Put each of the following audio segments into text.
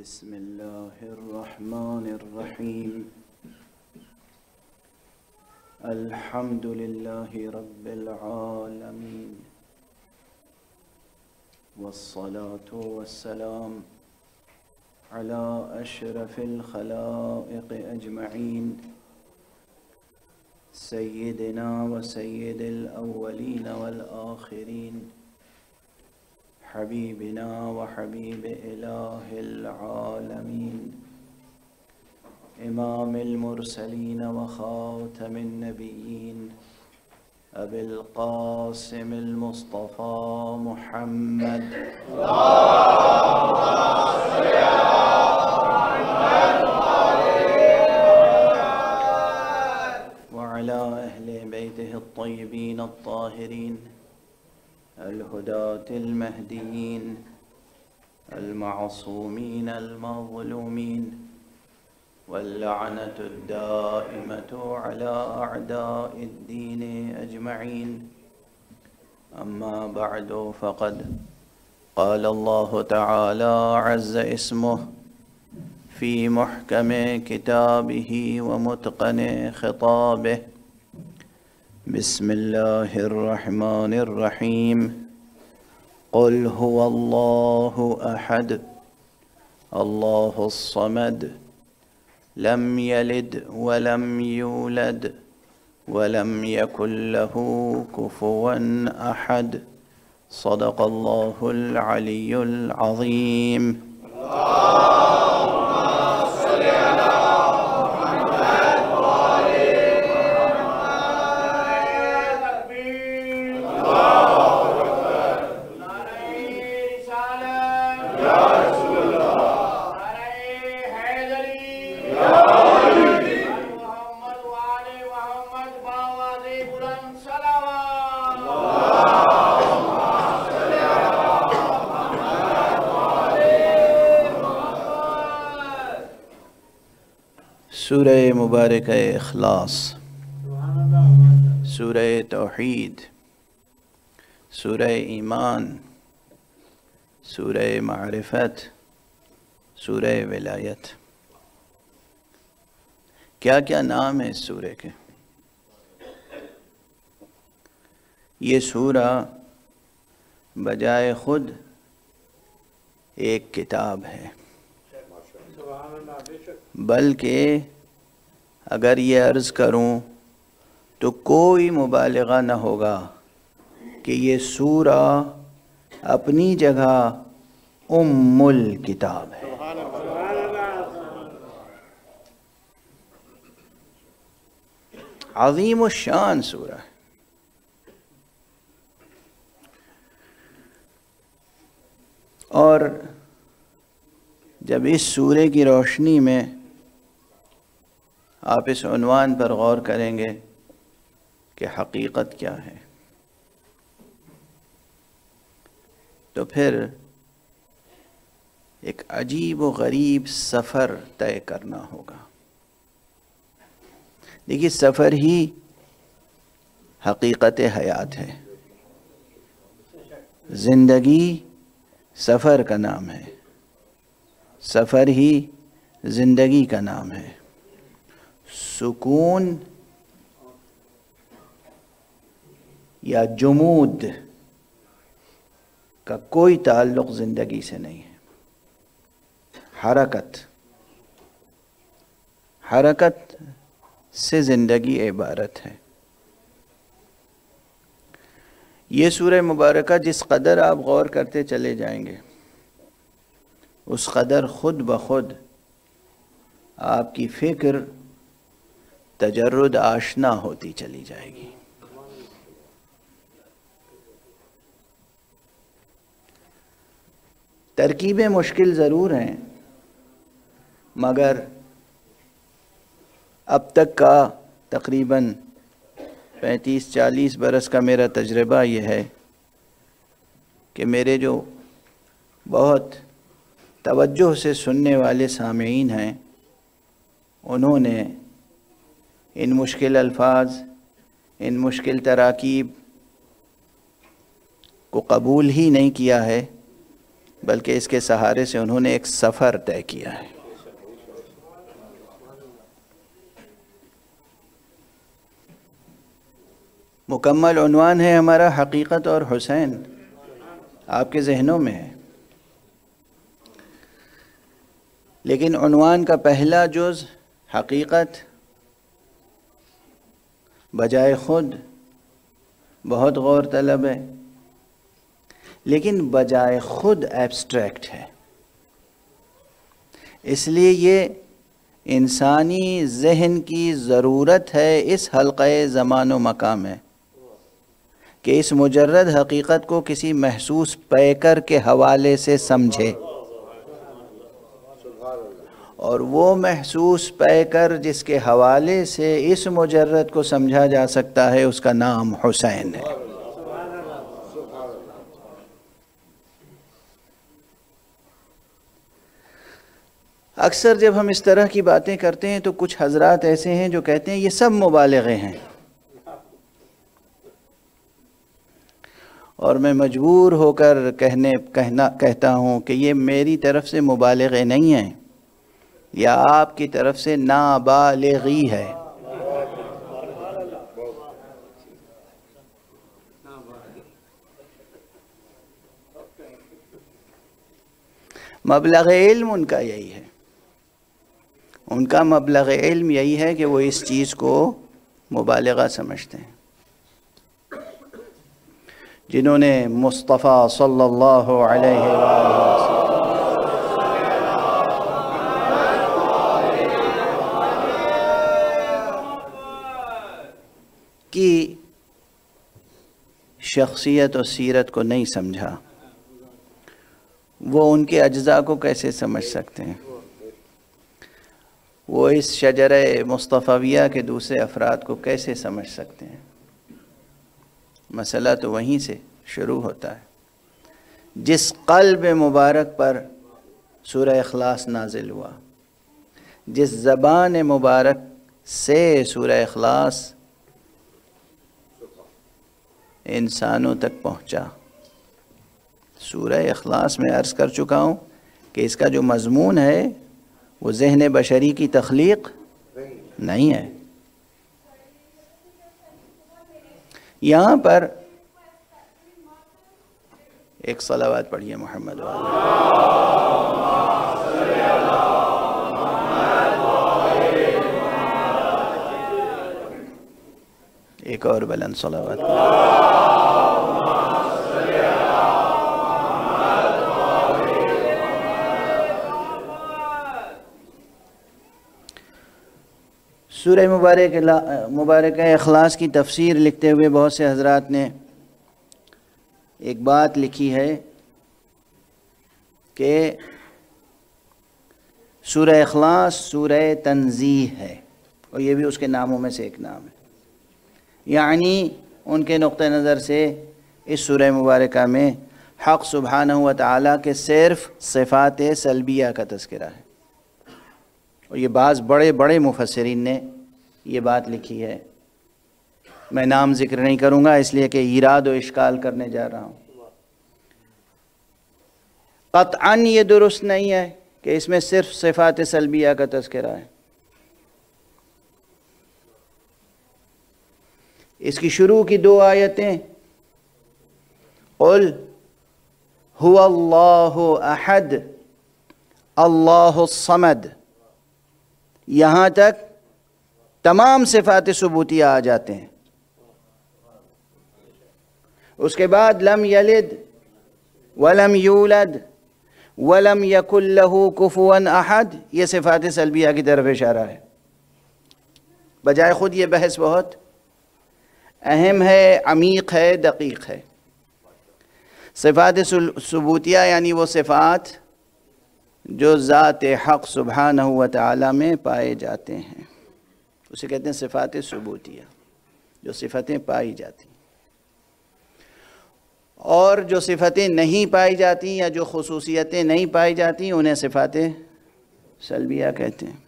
بسم الله الرحمن الرحيم. الحمد لله رب العالمين، والصلاة والسلام على أشرف الخلائق أجمعين، سيدنا وسيد الأولين والآخرين، حبيبنا وحبيب إله العالمين، إمام المرسلين وخاتم النبيين، أبي القاسم المصطفى محمد. وعلى أهل بيته الطيبين الطاهرين الهداة المهديين المعصومين المظلومين، واللعنة الدائمة على أعداء الدين أجمعين. أما بعد، فقد قال الله تعالى عز اسمه في محكم كتابه ومتقن خطابه: بسم الله الرحمن الرحيم. قل هو الله أحد الله الصمد لم يلد ولم يولد ولم يكن له كفوا أحد. صدق الله العلي العظيم. سورہ مبارکہ اخلاص، سورہ توحید، سورہ ایمان، سورہ معرفت، سورہ ولایت، کیا کیا نام ہے اس سورہ کے؟ یہ سورہ بجائے خود ایک کتاب ہے، بلکہ اگر یہ عرض کروں تو کوئی مبالغہ نہ ہوگا کہ یہ سورہ اپنی جگہ ام الکتاب ہے۔ عظیم الشان سورہ ہے۔ اور جب اس سورے کی روشنی میں آپ اس عنوان پر غور کریں گے کہ حقیقت کیا ہے، تو پھر ایک عجیب و غریب سفر طے کرنا ہوگا۔ دیکھیے، سفر ہی حقیقت حیات ہے۔ زندگی سفر کا نام ہے، سفر ہی زندگی کا نام ہے۔ سکون یا جمود کا کوئی تعلق زندگی سے نہیں ہے۔ حرکت سے زندگی عبارت ہے۔ یہ سورہ مبارکہ جس قدر آپ غور کرتے چلے جائیں گے، اس قدر خود بخود آپ کی فکر تجرد آشنا ہوتی چلی جائے گی۔ ترکیبیں مشکل ضرور ہیں، مگر اب تک کا تقریباً 35-40 برس کا میرا تجربہ یہ ہے کہ میرے جو بہت توجہ سے سننے والے سامعین ہیں، انہوں نے ان مشکل الفاظ، ان مشکل تراکیب کو قبول ہی نہیں کیا ہے، بلکہ اس کے سہارے سے انہوں نے ایک سفر طے کیا ہے۔ مکمل عنوان ہے ہمارا حقیقت اور حسین، آپ کے ذہنوں میں ہے، لیکن عنوان کا پہلا جز حقیقت بجائے خود بہت غور طلب ہے، لیکن بجائے خود ایبسٹریکٹ ہے۔ اس لیے یہ انسانی ذہن کی ضرورت ہے اس حلقہ زمان و مکان میں کہ اس مجرد حقیقت کو کسی محسوس پیکر کے حوالے سے سمجھے، اور وہ محسوس پیکر جس کے حوالے سے اس مجرد کو سمجھا جا سکتا ہے اس کا نام حسین ہے۔ اکثر جب ہم اس طرح کی باتیں کرتے ہیں تو کچھ حضرات ایسے ہیں جو کہتے ہیں یہ سب مبالغے ہیں، اور میں مجبور ہو کر کہتا ہوں کہ یہ میری طرف سے مبالغے نہیں ہیں، یا آپ کی طرف سے نابالغی ہے۔ مبلغ علم ان کا یہی ہے، ان کا مبلغ علم یہی ہے کہ وہ اس چیز کو مبالغہ سمجھتے ہیں۔ جنہوں نے مصطفیٰ صلی اللہ علیہ وسلم کی شخصیت و سیرت کو نہیں سمجھا، وہ ان کے اجزاء کو کیسے سمجھ سکتے ہیں؟ وہ اس شجرہ مصطفیہ کے دوسرے افراد کو کیسے سمجھ سکتے ہیں؟ مسئلہ تو وہیں سے شروع ہوتا ہے۔ جس قلب مبارک پر سورہ اخلاص نازل ہوا، جس زبان مبارک سے سورہ اخلاص انسانوں تک پہنچا، سورہ اخلاص میں عرض کر چکا ہوں کہ اس کا جو مضمون ہے وہ ذہن بشری کی تخلیق نہیں ہے۔ یہاں پر ایک صلوات پڑھیے محمد والا۔ ایک اور بلند صلوات۔ سورہ مبارکہ اخلاص کی تفسیر لکھتے ہوئے بہت سے حضرات نے ایک بات لکھی ہے کہ سورہ اخلاص سورہ تنزیہ ہے، اور یہ بھی اس کے ناموں میں سے ایک نام ہے۔ یعنی ان کے نقطہ نظر سے اس سورہ مبارکہ میں حق سبحانہ و تعالیٰ کے صرف صفات سلبیہ کا تذکرہ ہے، اور یہ بعض بڑے بڑے مفسرین نے یہ بات لکھی ہے۔ میں نام ذکر نہیں کروں گا اس لیے کہ ایراد و اشکال کرنے جا رہا ہوں۔ قطعاً یہ درست نہیں ہے کہ اس میں صرف صفات سلبیہ کا تذکرہ ہے۔ اس کی شروع کی دو آیتیں قل هو اللہ احد اللہ الصمد، یہاں تک تمام صفات ثبوتیہ آ جاتے ہیں۔ اس کے بعد لم یلد ولم یولد ولم یکن لہ کفوا احد، یہ صفات سلبیہ کی طرف اشارہ ہے۔ بجائے خود یہ بحث بہت اہم ہے، عمیق ہے، دقیق ہے۔ صفات ثبوتیہ یعنی وہ صفات جو ذات حق سبحانہ و تعالی میں پائے جاتے ہیں، اسے کہتے ہیں صفات ثبوتیہ، جو صفتیں پائی جاتی ہیں۔ اور جو صفتیں نہیں پائی جاتی یا جو خصوصیتیں نہیں پائی جاتی انہیں صفات سلبیہ کہتے ہیں۔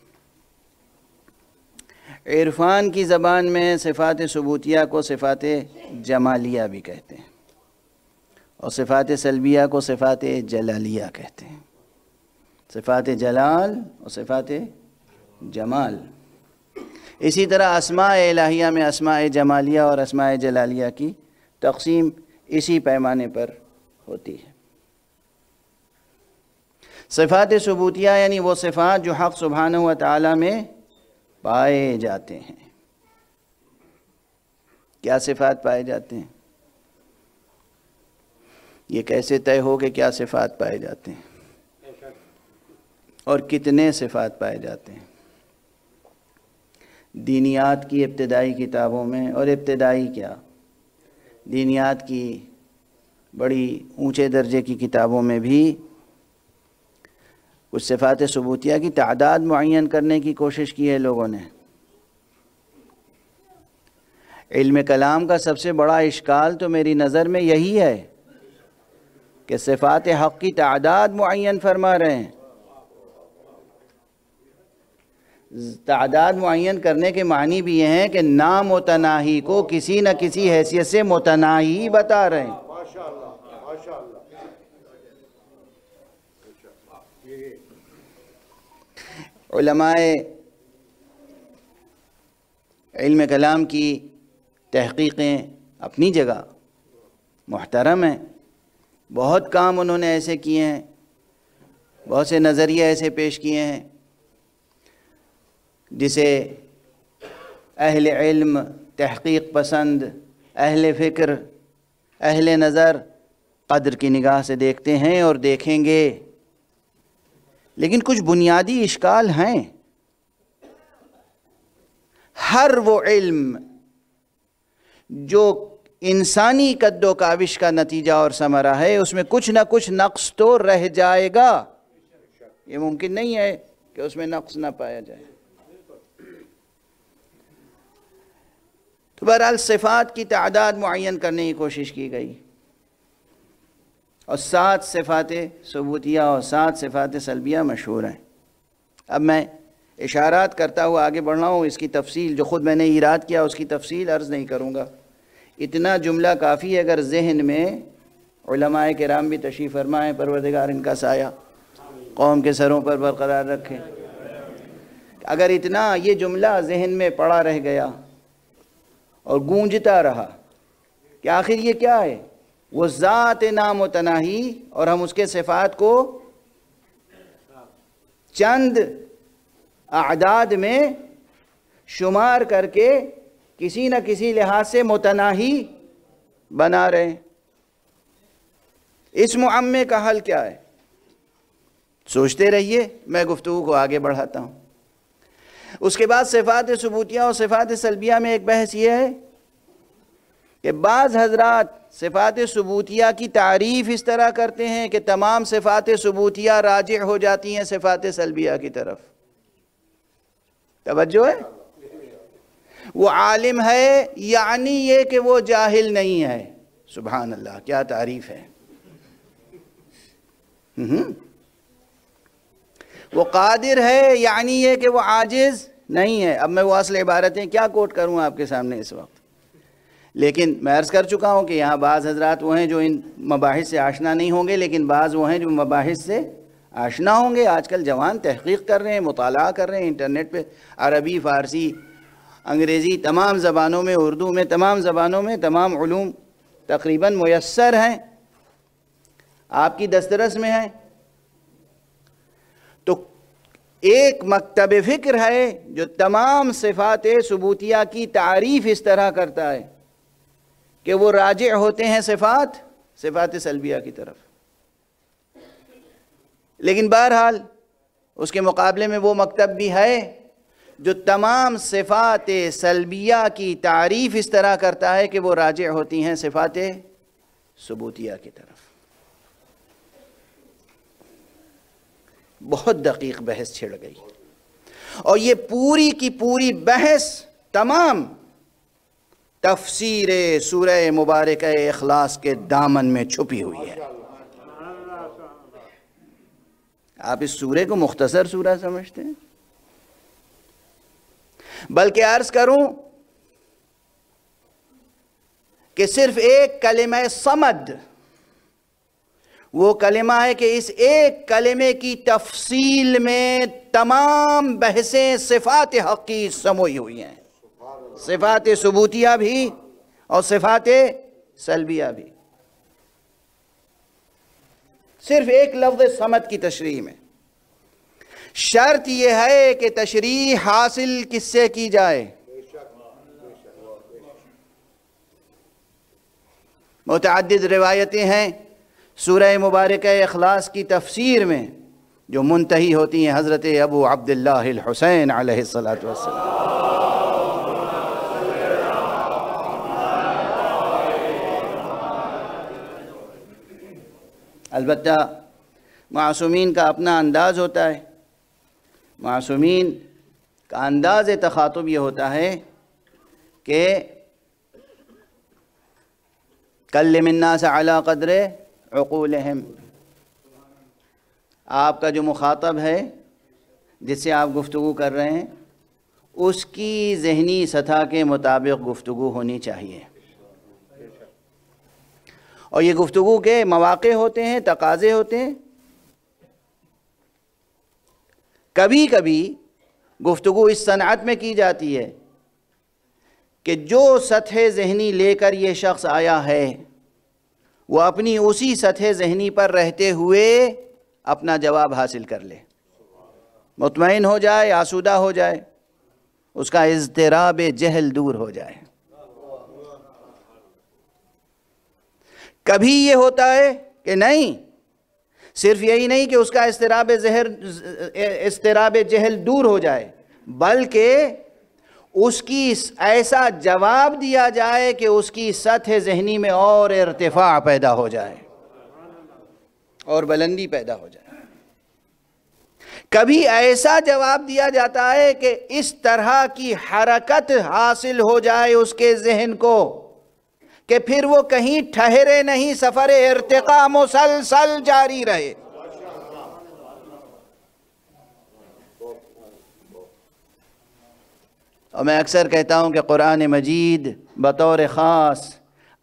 عرفان کی زبان میں صفات ثبوتیہ کو صفات جمالیہ بھی کہتے ہیں، اور صفات سلبیہ کو صفات جلالیہ کہتے ہیں. صفات جلال اور صفات جمال. اسی طرح اسماء الہیہ میں اسماء جمالیہ اور اسماء جلالیہ کی تقسیم اسی پیمانے پر ہوتی ہے. صفات ثبوتیہ یعنی وہ صفات جو حق سبحانہ و تعالی میں پائے جاتے ہیں. کیا صفات پائے جاتے ہیں؟ یہ کیسے طے ہو کہ کیا صفات پائے جاتے ہیں اور کتنے صفات پائے جاتے ہیں؟ دینیات کی ابتدائی کتابوں میں، اور ابتدائی کیا، دینیات کی بڑی اونچے درجے کی کتابوں میں بھی کچھ صفات ثبوتیہ کی تعداد معین کرنے کی کوشش کی ہے لوگوں نے. علم کلام کا سب سے بڑا اشکال تو میری نظر میں یہی ہے کہ صفات حق کی تعداد معین فرما رہے ہیں. تعداد معین کرنے کے معنی بھی یہ ہیں کہ نامتناہی کو کسی نہ کسی حیثیت سے متناہی بتا رہے ہیں. علماء علم کلام کی تحقیقیں اپنی جگہ محترم ہیں. بہت کام انہوں نے ایسے کیے ہیں، بہت سے نظریے ایسے پیش کیے ہیں جسے اہل علم، تحقیق پسند، اہل فکر، اہل نظر قدر کی نگاہ سے دیکھتے ہیں اور دیکھیں گے. لیکن کچھ بنیادی اشکال ہیں. ہر وہ علم جو انسانی قد و کاوش کا نتیجہ اور ثمرہ ہے اس میں کچھ نہ کچھ نقص تو رہ جائے گا. یہ ممکن نہیں ہے کہ اس میں نقص نہ پایا جائے. تو بہرحال صفات کی تعداد معین کرنے کی کوشش کی گئی اور 7 صفات ثبوتیہ اور 7 صفات سلبیہ مشہور ہیں. اب میں اشارات کرتا ہوا آگے بڑھ رہا ہوں. اس کی تفصیل جو خود میں نے ایراد کیا اس کی تفصیل عرض نہیں کروں گا. اتنا جملہ کافی ہے اگر ذہن میں علماء کرام بھی تشریف فرمائیں، پروردگار ان کا سایہ قوم کے سروں پر برقرار رکھیں. اگر اتنا یہ جملہ ذہن میں پڑا رہ گیا اور گونجتا رہا کہ آخر یہ کیا ہے، وہ ذات نامتناہی، اور ہم اس کے صفات کو چند اعداد میں شمار کر کے کسی نہ کسی لحاظ سے متناہی بنا رہے ہیں. اس معمے کا حل کیا ہے؟ سوچتے رہیے، میں گفتگو کو آگے بڑھاتا ہوں. اس کے بعد صفات ثبوتیہ اور صفات سلبیہ میں ایک بحث یہ ہے کہ بعض حضرات صفات ثبوتیہ کی تعریف اس طرح کرتے ہیں کہ تمام صفات ثبوتیہ راجع ہو جاتی ہیں صفات سلبیہ کی طرف. توجہ ہے؟ وہ عالم ہے یعنی یہ کہ وہ جاہل نہیں ہے. سبحان اللہ، کیا تعریف ہے. وہ قادر ہے یعنی یہ کہ وہ عاجز نہیں ہے. اب میں وہ اصل عبارتیں کیا کوٹ کروں آپ کے سامنے اس وقت، لیکن میں عرض کر چکا ہوں کہ یہاں بعض حضرات وہ ہیں جو ان مباحث سے آشنا نہیں ہوں گے، لیکن بعض وہ ہیں جو مباحث سے آشنا ہوں گے. آج کل جوان تحقیق کر رہے ہیں، مطالعہ کر رہے ہیں انٹرنیٹ پہ. عربی، فارسی، انگریزی، تمام زبانوں میں، اردو میں، تمام زبانوں میں تمام علوم تقریباً میسر ہیں، آپ کی دسترس میں ہیں. تو ایک مکتب فکر ہے جو تمام صفات ثبوتیہ کی تعریف اس طرح کرتا ہے کہ وہ راجع ہوتے ہیں صفات سلبیہ کی طرف. لیکن بہرحال اس کے مقابلے میں وہ مکتب بھی ہے جو تمام صفات سلبیہ کی تعریف اس طرح کرتا ہے کہ وہ راجع ہوتی ہیں صفات ثبوتیہ کی طرف. بہت دقیق بحث چھڑ گئی اور یہ پوری کی پوری بحث تمام تفسیر سورہ مبارکہ اخلاص کے دامن میں چھپی ہوئی ہے. آپ اس سورے کو مختصر سورہ سمجھتے ہیں، بلکہ عرض کروں کہ صرف ایک کلمہ صمد وہ کلمہ ہے کہ اس ایک کلمے کی تفصیل میں تمام بحثیں صفات حق کی سموئی ہوئی ہیں، صفات ثبوتیہ بھی اور صفات سلبیہ بھی، صرف ایک لفظ صمد کی تشریح میں۔ شرط یہ ہے کہ تشریح حاصل کس سے کی جائے؟ متعدد روایتیں ہیں سورہ مبارکہ اخلاص کی تفسیر میں جو منتہی ہوتی ہیں حضرت ابو عبداللہ الحسین علیہ السلام۔ البتہ معصومین کا اپنا انداز ہوتا ہے، معصومین کا انداز تخاطب یہ ہوتا ہے کہ کلم الناس علی قدر عقولہم، آپ کا جو مخاطب ہے جس سے آپ گفتگو کر رہے ہیں اس کی ذہنی سطح کے مطابق گفتگو ہونی چاہیے، اور یہ گفتگو کے مواقع ہوتے ہیں، تقاضے ہوتے ہیں۔ کبھی کبھی گفتگو اس صنعت میں کی جاتی ہے کہ جو سطح ذہنی لے کر یہ شخص آیا ہے وہ اپنی اسی سطح ذہنی پر رہتے ہوئے اپنا جواب حاصل کر لے، مطمئن ہو جائے، آسودہ ہو جائے، اس کا اضطراب جہل دور ہو جائے۔ کبھی یہ ہوتا ہے کہ نہیں، صرف یہی نہیں کہ اس کا اضطراب جہل دور ہو جائے، بلکہ اس کی ایسا جواب دیا جائے کہ اس کی سطح ذہنی میں اور ارتفاع پیدا ہو جائے اور بلندی پیدا ہو جائے۔ کبھی ایسا جواب دیا جاتا ہے کہ اس طرح کی حرکت حاصل ہو جائے اس کے ذہن کو کہ پھر وہ کہیں ٹھہرے نہیں، سفر ارتقاء مسلسل جاری رہے۔ اور میں اکثر کہتا ہوں کہ قرآن مجید بطور خاص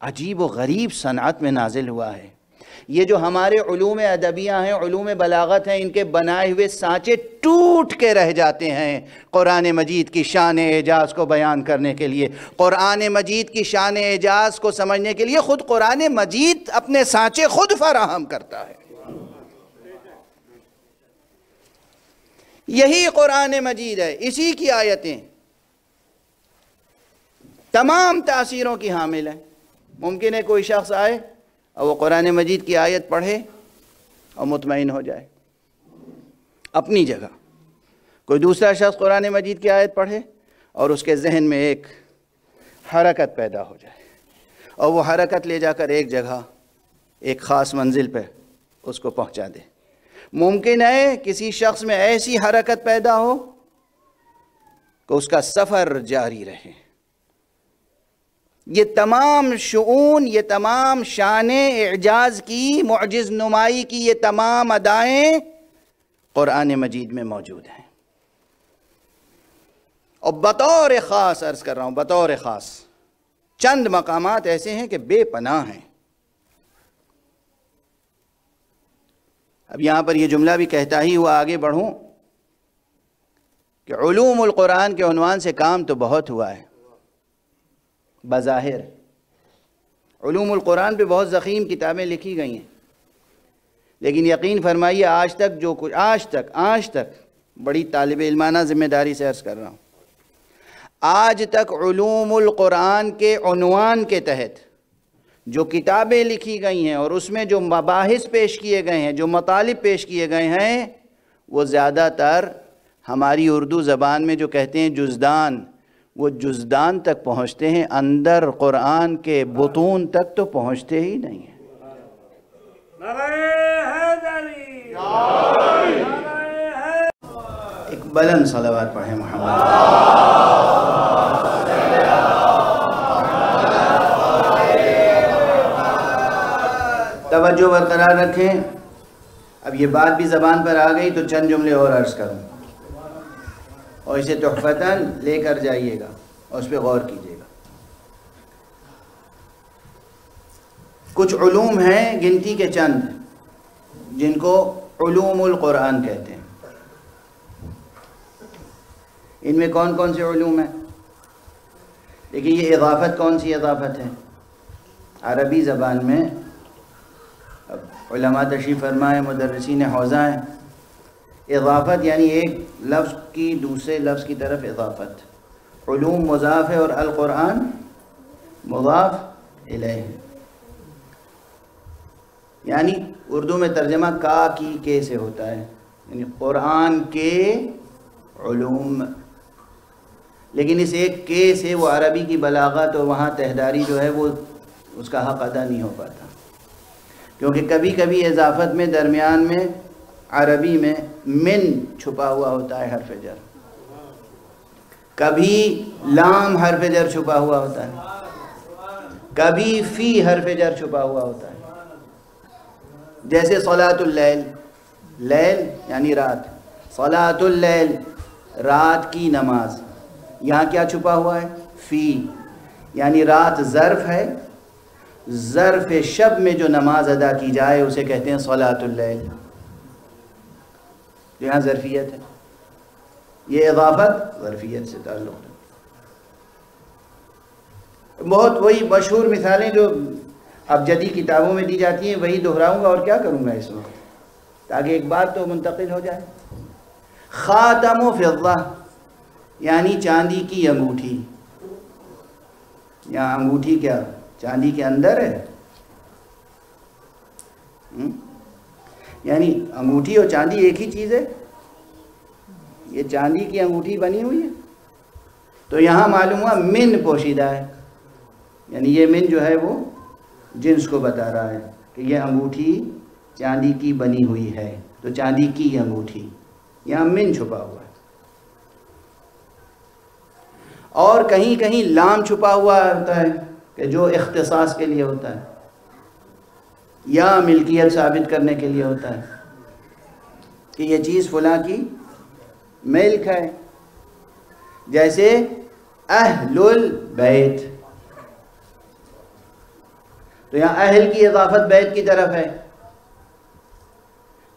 عجیب و غریب صنعت میں نازل ہوا ہے۔ یہ جو ہمارے علوم ادبیہ ہیں، علوم بلاغت ہیں، ان کے بنائے ہوئے سانچے ٹوٹ کے رہ جاتے ہیں قرآن مجید کی شان اعجاز کو بیان کرنے کے لیے۔ قرآن مجید کی شان اعجاز کو سمجھنے کے لیے خود قرآن مجید اپنے سانچے خود فراہم کرتا ہے۔ یہی قرآن مجید ہے، اسی کی آیتیں تمام تاثیروں کی حامل ہیں۔ ممکن ہے کوئی شخص آئے اور وہ قرآن مجید کی آیت پڑھے اور مطمئن ہو جائے اپنی جگہ، کوئی دوسرا شخص قرآن مجید کی آیت پڑھے اور اس کے ذہن میں ایک حرکت پیدا ہو جائے اور وہ حرکت لے جا کر ایک جگہ، ایک خاص منزل پہ اس کو پہنچا دے۔ ممکن ہے کسی شخص میں ایسی حرکت پیدا ہو کہ اس کا سفر جاری رہے۔ یہ تمام شؤون، یہ تمام شان اعجاز کی، معجز نمائی کی یہ تمام ادائیں قرآن مجید میں موجود ہیں۔ اور بطور خاص عرض کر رہا ہوں، بطور خاص چند مقامات ایسے ہیں کہ بے پناہ ہیں۔ اب یہاں پر یہ جملہ بھی کہتا ہی ہوا آگے بڑھوں کہ علوم القرآن کے عنوان سے کام تو بہت ہوا ہے۔ بظاہر علوم القرآن پہ بہت ضخیم کتابیں لکھی گئی ہیں، لیکن یقین فرمائیے آج تک جو کچھ آج تک بڑی طالب علمانہ ذمہ داری سے عرض کر رہا ہوں، آج تک علوم القرآن کے عنوان کے تحت جو کتابیں لکھی گئی ہیں اور اس میں جو مباحث پیش کیے گئے ہیں، جو مطالب پیش کیے گئے ہیں، وہ زیادہ تر ہماری اردو زبان میں جو کہتے ہیں جزدان، وہ جزدان تک پہنچتے ہیں، اندر قرآن کے بطون تک تو پہنچتے ہی نہیں ہیں۔ ایک بلند صلوات پڑھیں محمد۔ توجہ برقرار رکھیں۔ اب یہ بات بھی زبان پر آ گئی تو چند جملے اور عرض کروں اور اسے تحفتاً لے کر جائیے گا اور اس پہ غور کیجیے گا۔ کچھ علوم ہیں گنتی کے چند، جن کو علوم القرآن کہتے ہیں۔ ان میں کون کون سے علوم ہیں؟ دیکھیے یہ اضافت کون سی اضافت ہے؟ عربی زبان میں علماء تشریف فرمائے، مدرسین حوزہ ہیں، اضافت یعنی ایک لفظ کی دوسرے لفظ کی طرف اضافت۔ علوم مضاف ہے اور القرآن مضاف الیہ، یعنی اردو میں ترجمہ کا کی کے سے ہوتا ہے، یعنی قرآن کے علوم۔ لیکن اس ایک کے سے وہ عربی کی بلاغت اور وہاں تہداری جو ہے وہ اس کا حق ادا نہیں ہو پاتا، کیونکہ کبھی کبھی اضافت میں درمیان میں عربی میں من چھپا ہوا ہوتا ہے حرف جر، کبھی لام حرف جر چھپا ہوا ہوتا ہے، کبھی فی حرف جر چھپا ہوا ہوتا ہے۔ جیسے صلاۃ اللیل، لیل یعنی رات، صلاۃ اللیل رات کی نماز، یہاں کیا چھپا ہوا ہے؟ فی، یعنی رات ظرف ہے، ظرف شب میں جو نماز ادا کی جائے اسے کہتے ہیں صلاۃ اللیل، یہاں ظرفیت ہے، یہ اضافت ظرفیت سے تعلق ہے۔ بہت وہی مشہور مثالیں جو اب جدید کتابوں میں دی جاتی ہیں وہی دہراؤں گا، اور کیا کروں گا اس وقت، تاکہ ایک بات تو منتقل ہو جائے۔ خاتم و فضہ یعنی چاندی کی انگوٹھی، یہاں انگوٹھی کیا چاندی کے اندر ہے؟ یعنی انگوٹھی اور چاندی ایک ہی چیز ہے؟ یہ چاندی کی انگوٹھی بنی ہوئی ہے، تو یہاں معلوم ہوا من پوشیدہ ہے، یعنی یہ من جو ہے وہ جنس کو بتا رہا ہے کہ یہ انگوٹھی چاندی کی بنی ہوئی ہے، تو چاندی کی انگوٹھی، یہاں من چھپا ہوا ہے۔ اور کہیں کہیں لام چھپا ہوا ہوتا ہے کہ جو اختصاص کے لیے ہوتا ہے یا ملکیت ثابت کرنے کے لیے ہوتا ہے کہ یہ چیز فلاں کی ملک ہے، جیسے اہل البیت، تو یہاں اہل کی اضافت بیت کی طرف ہے،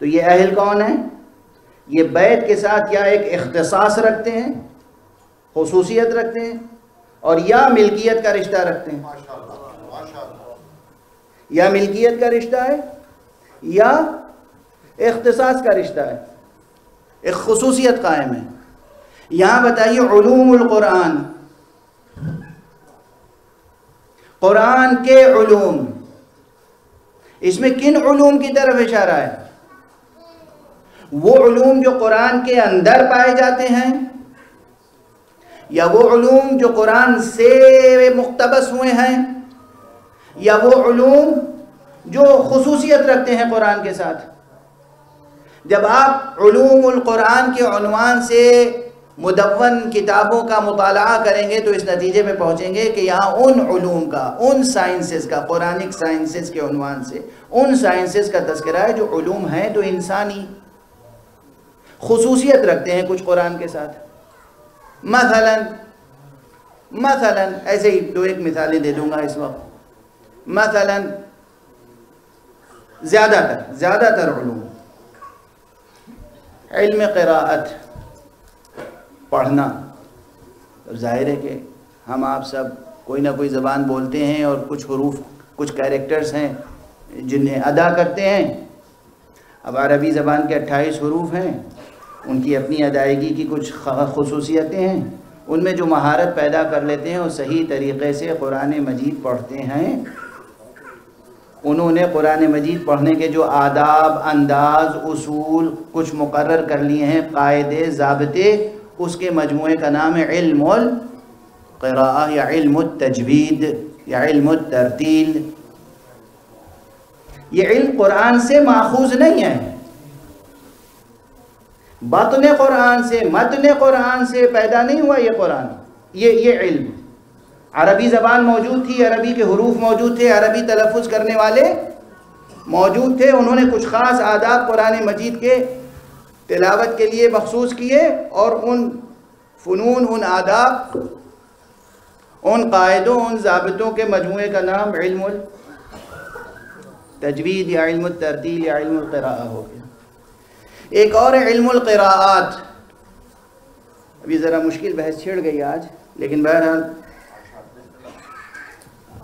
تو یہ اہل کون ہے؟ یہ بیت کے ساتھ یا ایک اختصاص رکھتے ہیں، خصوصیت رکھتے ہیں، اور یا ملکیت کا رشتہ رکھتے ہیں، یا ملکیت کا رشتہ ہے یا اختصاص کا رشتہ ہے، ایک خصوصیت قائم ہے۔ یہاں بتائیے علوم القرآن، قرآن کے علوم، اس میں کن علوم کی طرف اشارہ ہے؟ وہ علوم جو قرآن کے اندر پائے جاتے ہیں، یا وہ علوم جو قرآن سے مقتبس ہوئے ہیں، یا وہ علوم جو خصوصیت رکھتے ہیں قرآن کے ساتھ؟ جب آپ علوم القرآن کے عنوان سے مدون کتابوں کا مطالعہ کریں گے تو اس نتیجے میں پہنچیں گے کہ یہاں ان علوم کا، ان سائنسز کا، قرآنک سائنسز کے عنوان سے ان سائنسز کا تذکرہ ہے جو علوم ہیں تو انسانی خصوصیت رکھتے ہیں کچھ قرآن کے ساتھ۔ مثلا ایسے ہی دو ایک مثالیں دے دوں گا اس وقت۔ مثلا زیادہ تر علوم، علم قراءت، پڑھنا، ظاہر ہے کہ ہم آپ سب کوئی نہ کوئی زبان بولتے ہیں اور کچھ حروف، کچھ کیریکٹرز ہیں جنہیں ادا کرتے ہیں۔ اب عربی زبان کے 28 حروف ہیں، ان کی اپنی ادائیگی کی کچھ خصوصیتیں ہیں، ان میں جو مہارت پیدا کر لیتے ہیں اور صحیح طریقے سے قرآن مجید پڑھتے ہیں، انہوں نے قرآن مجید پڑھنے کے جو آداب، انداز، اصول کچھ مقرر کر لیے ہیں، قاعدے، ضابطے، اس کے مجموعے کا نام ہے علم القراءہ یا علم التجوید یا علم الترتیل۔ یہ علم قرآن سے ماخوذ نہیں ہے، بطن قرآن سے، متن قرآن سے پیدا نہیں ہوا یہ قرآن، یہ علم۔ عربی زبان موجود تھی، عربی کے حروف موجود تھے، عربی تلفظ کرنے والے موجود تھے، انہوں نے کچھ خاص آداب قرآن مجید کے تلاوت کے لیے مخصوص کیے، اور ان فنون، ان آداب، ان قاعدوں، ان ضابطوں کے مجموعے کا نام تجوید یا علم الترتیل یا علم القراءہ ہو گیا. ایک اور ہے علم القراءات. ابھی ذرا مشکل بحث چھڑ گئی آج، لیکن بہرحال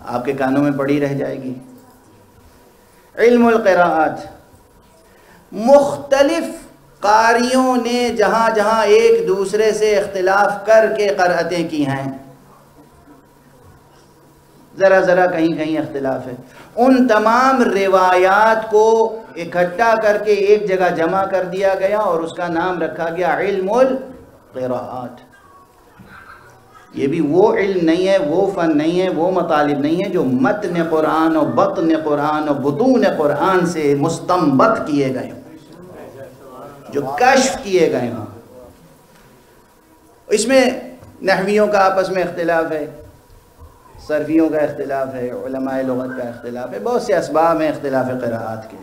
آپ کے کانوں میں پڑی رہ جائے گی. علم القراءات، مختلف قاریوں نے جہاں جہاں ایک دوسرے سے اختلاف کر کے قرأتیں کی ہیں، ذرا ذرا کہیں کہیں اختلاف ہے، ان تمام روایات کو اکٹھا کر کے ایک جگہ جمع کر دیا گیا اور اس کا نام رکھا گیا علم القراءات. یہ بھی وہ علم نہیں ہے، وہ فن نہیں ہے، وہ مطالب نہیں ہے جو متن قرآن و بطن قرآن و بطون قرآن سے مستنبط کیے گئے ہوں، جو کشف کیے گئے ہوں. اس میں نحویوں کا آپس میں اختلاف ہے، صرفیوں کا اختلاف ہے، علماء لغت کا اختلاف ہے، بہت سے اسباب ہیں اختلاف قراءات کے،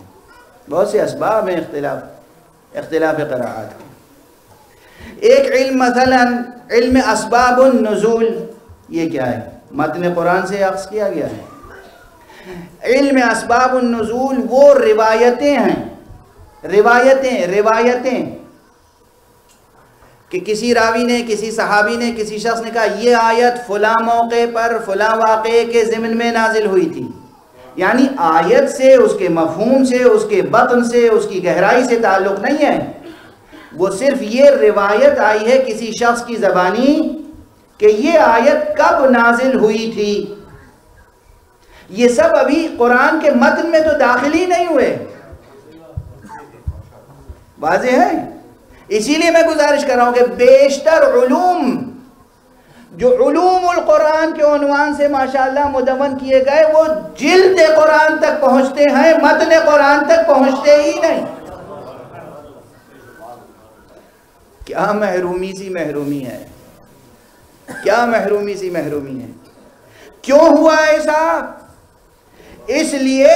بہت سے اسباب ہیں اختلاف قراءات کے. ایک علم مثلا علم اسباب النزول، یہ کیا ہے؟ متن قرآن سے اخذ کیا گیا ہے. علم اسباب النزول وہ روایتیں ہیں، روایتیں کہ کسی راوی نے، کسی صحابی نے، کسی شخص نے کہا یہ آیت فلاں موقع پر فلاں واقعے کے ضمن میں نازل ہوئی تھی. یعنی آیت سے، اس کے مفہوم سے، اس کے بطن سے، اس کی گہرائی سے تعلق نہیں ہے، وہ صرف یہ روایت آئی ہے کسی شخص کی زبانی کہ یہ آیت کب نازل ہوئی تھی. یہ سب ابھی قرآن کے متن میں تو داخل ہی نہیں ہوئے. واضح ہے؟ اسی لیے میں گزارش کر رہا ہوں کہ بیشتر علوم جو علوم القرآن کے عنوان سے ماشاءاللہ مدون کیے گئے وہ جلد قرآن تک پہنچتے ہیں، متن قرآن تک پہنچتے ہی نہیں. کیا محرومی سی محرومی ہے، کیا محرومی سی محرومی ہے. کیوں ہوا ایسا؟ اس لیے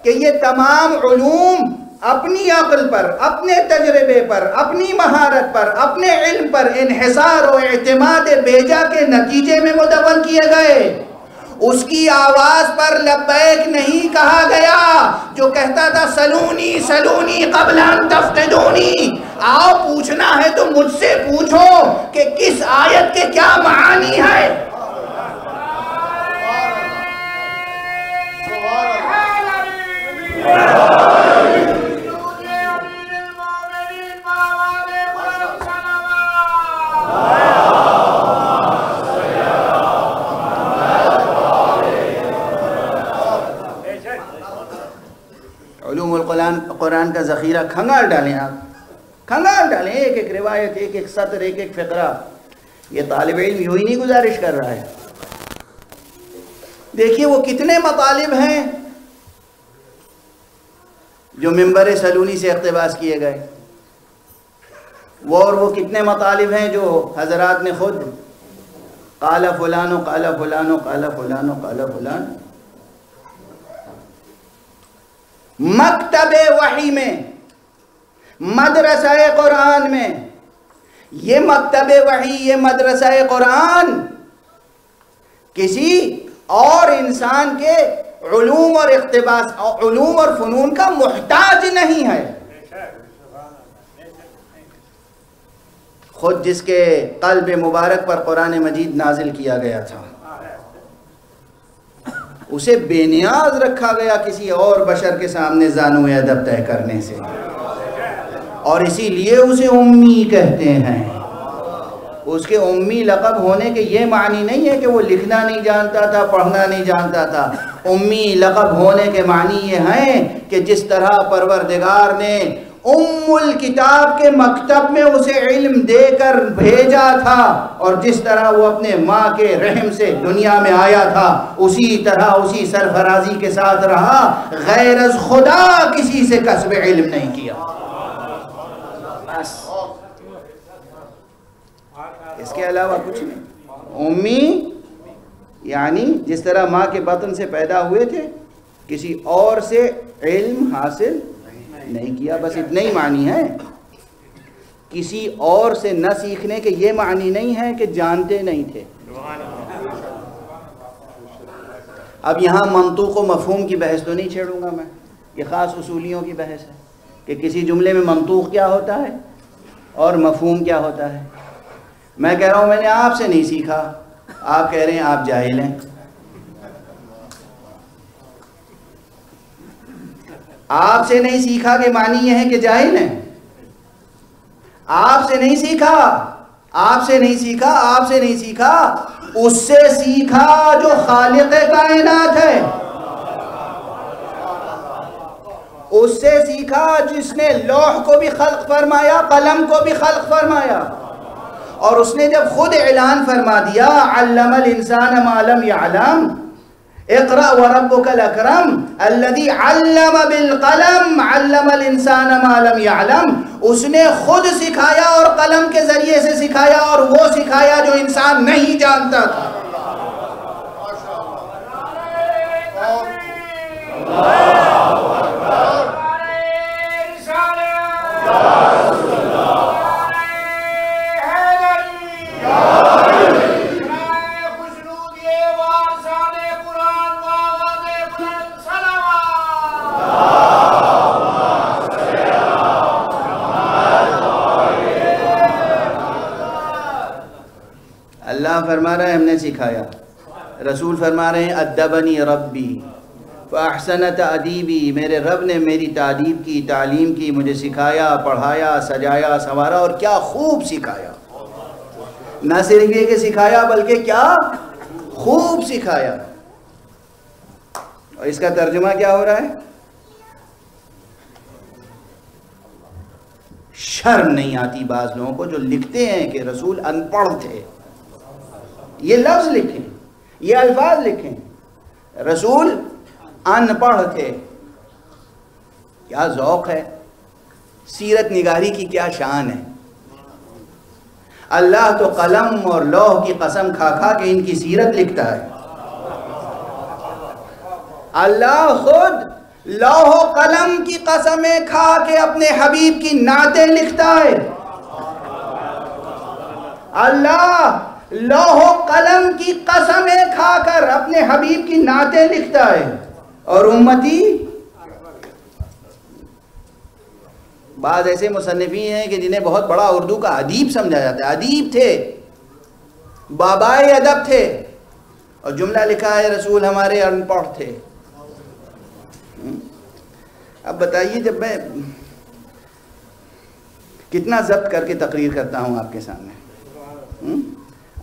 کہ یہ تمام علوم اپنی عقل پر، اپنے تجربے پر، اپنی مہارت پر، اپنے علم پر انحصار و اعتماد بیجا کے نتیجے میں مدون کیے گئے. اس کی آواز پر لبیک نہیں کہا گیا جو کہتا تھا سلونی سلونی قبل ان تفقدونی. آؤ پوچھنا ہے تو مجھ سے پوچھو کہ کس آیت کے کیا معانی ہے. علوم قرآن کا ذخیرہ کھنگال ڈالیں، آپ کھنگال ڈالیں، ایک ایک روایت، ایک ایک سطر، ایک ایک فقرہ. یہ طالب علم یوں ہی نہیں گزارش کر رہا ہے. دیکھیے وہ کتنے مطالب ہیں جو منبر سلونی سے اقتباس کیے گئے، وہ کتنے مطالب ہیں جو حضرات نے خود قال فلان و قال فلان و قال فلان و قال فلان. مکتب وحی میں، مدرسہ قرآن میں، یہ مکتب وحی، یہ مدرسہ قرآن کسی اور انسان کے علوم اور اقتباس، علوم اور فنون کا محتاج نہیں ہے. خود جس کے قلب مبارک پر قرآن مجید نازل کیا گیا تھا اسے بے نیاز رکھا گیا کسی اور بشر کے سامنے زانو ادب طے کرنے سے، اور اسی لیے اسے امی کہتے ہیں. اس کے امی لقب ہونے کے یہ معنی نہیں ہے کہ وہ لکھنا نہیں جانتا تھا، پڑھنا نہیں جانتا تھا. امی لقب ہونے کے معنی یہ ہیں کہ جس طرح پروردگار نے ام الکتاب کے مکتب میں اسے علم دے کر بھیجا تھا، اور جس طرح وہ اپنے ماں کے رحم سے دنیا میں آیا تھا اسی طرح اسی سرفرازی کے ساتھ رہا. غیر از خدا کسی سے کسب علم نہیں کیا. بس اس کے علاوہ کچھ نہیں. امی یعنی جس طرح ماں کے بطن سے پیدا ہوئے تھے، کسی اور سے علم حاصل نہیں کیا. بس اتنا ہی معنی ہے. کسی اور سے نہ سیکھنے کے یہ معنی نہیں ہے کہ جانتے نہیں تھے. اب یہاں منطوق و مفہوم کی بحث تو نہیں چھیڑوں گا میں، یہ خاص اصولیوں کی بحث ہے کہ کسی جملے میں منطوق کیا ہوتا ہے اور مفہوم کیا ہوتا ہے. میں کہہ رہا ہوں میں نے آپ سے نہیں سیکھا، آپ کہہ رہے ہیں آپ جاہل ہیں. آپ سے نہیں سیکھا کہ معنی یہ ہے کہ جاہل ہیں. آپ سے نہیں سیکھا، آپ سے نہیں سیکھا، آپ سے نہیں سیکھا، اس سے سیکھا جو خالق کائنات ہے. اس سے سیکھا جس نے لوح کو بھی خلق فرمایا، قلم کو بھی خلق فرمایا. اور اس نے جب خود اعلان فرما دیا علم الانسان ما لم يعلم اقرأ وربك الاکرم الذي علم بالقلم علم الانسان ما لم يعلم، اس نے خود سکھایا اور قلم کے ذریعے سے سکھایا، اور وہ سکھایا جو انسان نہیں جانتا تھا. اللہ فرما رہے ہیں ہم نے سکھایا، رسول فرما رہے ہیں ادبنی ربی فاحسن تأدیبی، میرے رب نے میری تادیب کی، تعلیم کی، مجھے سکھایا، پڑھایا، سجایا، سنوارا، اور کیا خوب سکھایا. نہ صرف یہ کہ سکھایا بلکہ کیا خوب سکھایا. اور اس کا ترجمہ کیا ہو رہا ہے؟ شرم نہیں آتی بعض لوگوں کو جو لکھتے ہیں کہ رسول ان پڑھ تھے. یہ لفظ لکھیں، یہ الفاظ لکھیں، رسول ان پڑھ تھے. کیا ذوق ہے، سیرت نگاری کی کیا شان ہے. اللہ تو قلم اور لوح کی قسم کھا کھا کے ان کی سیرت لکھتا ہے. اللہ خود لوح و قلم کی قسمیں کھا کے اپنے حبیب کی نعتیں لکھتا ہے. اللہ لوح و قلم کی قسمیں کھا کر اپنے حبیب کی نعتیں لکھتا ہے. اور امتی بعض ایسے مصنفین ہیں کہ جنہیں بہت بڑا اردو کا ادیب سمجھا جاتا ہے. ادیب تھے، بابائے ادب تھے، اور جملہ لکھا ہے رسول ہمارے ان پڑھ تھے. اب بتائیے جب میں کتنا ضبط کر کے تقریر کرتا ہوں آپ کے سامنے،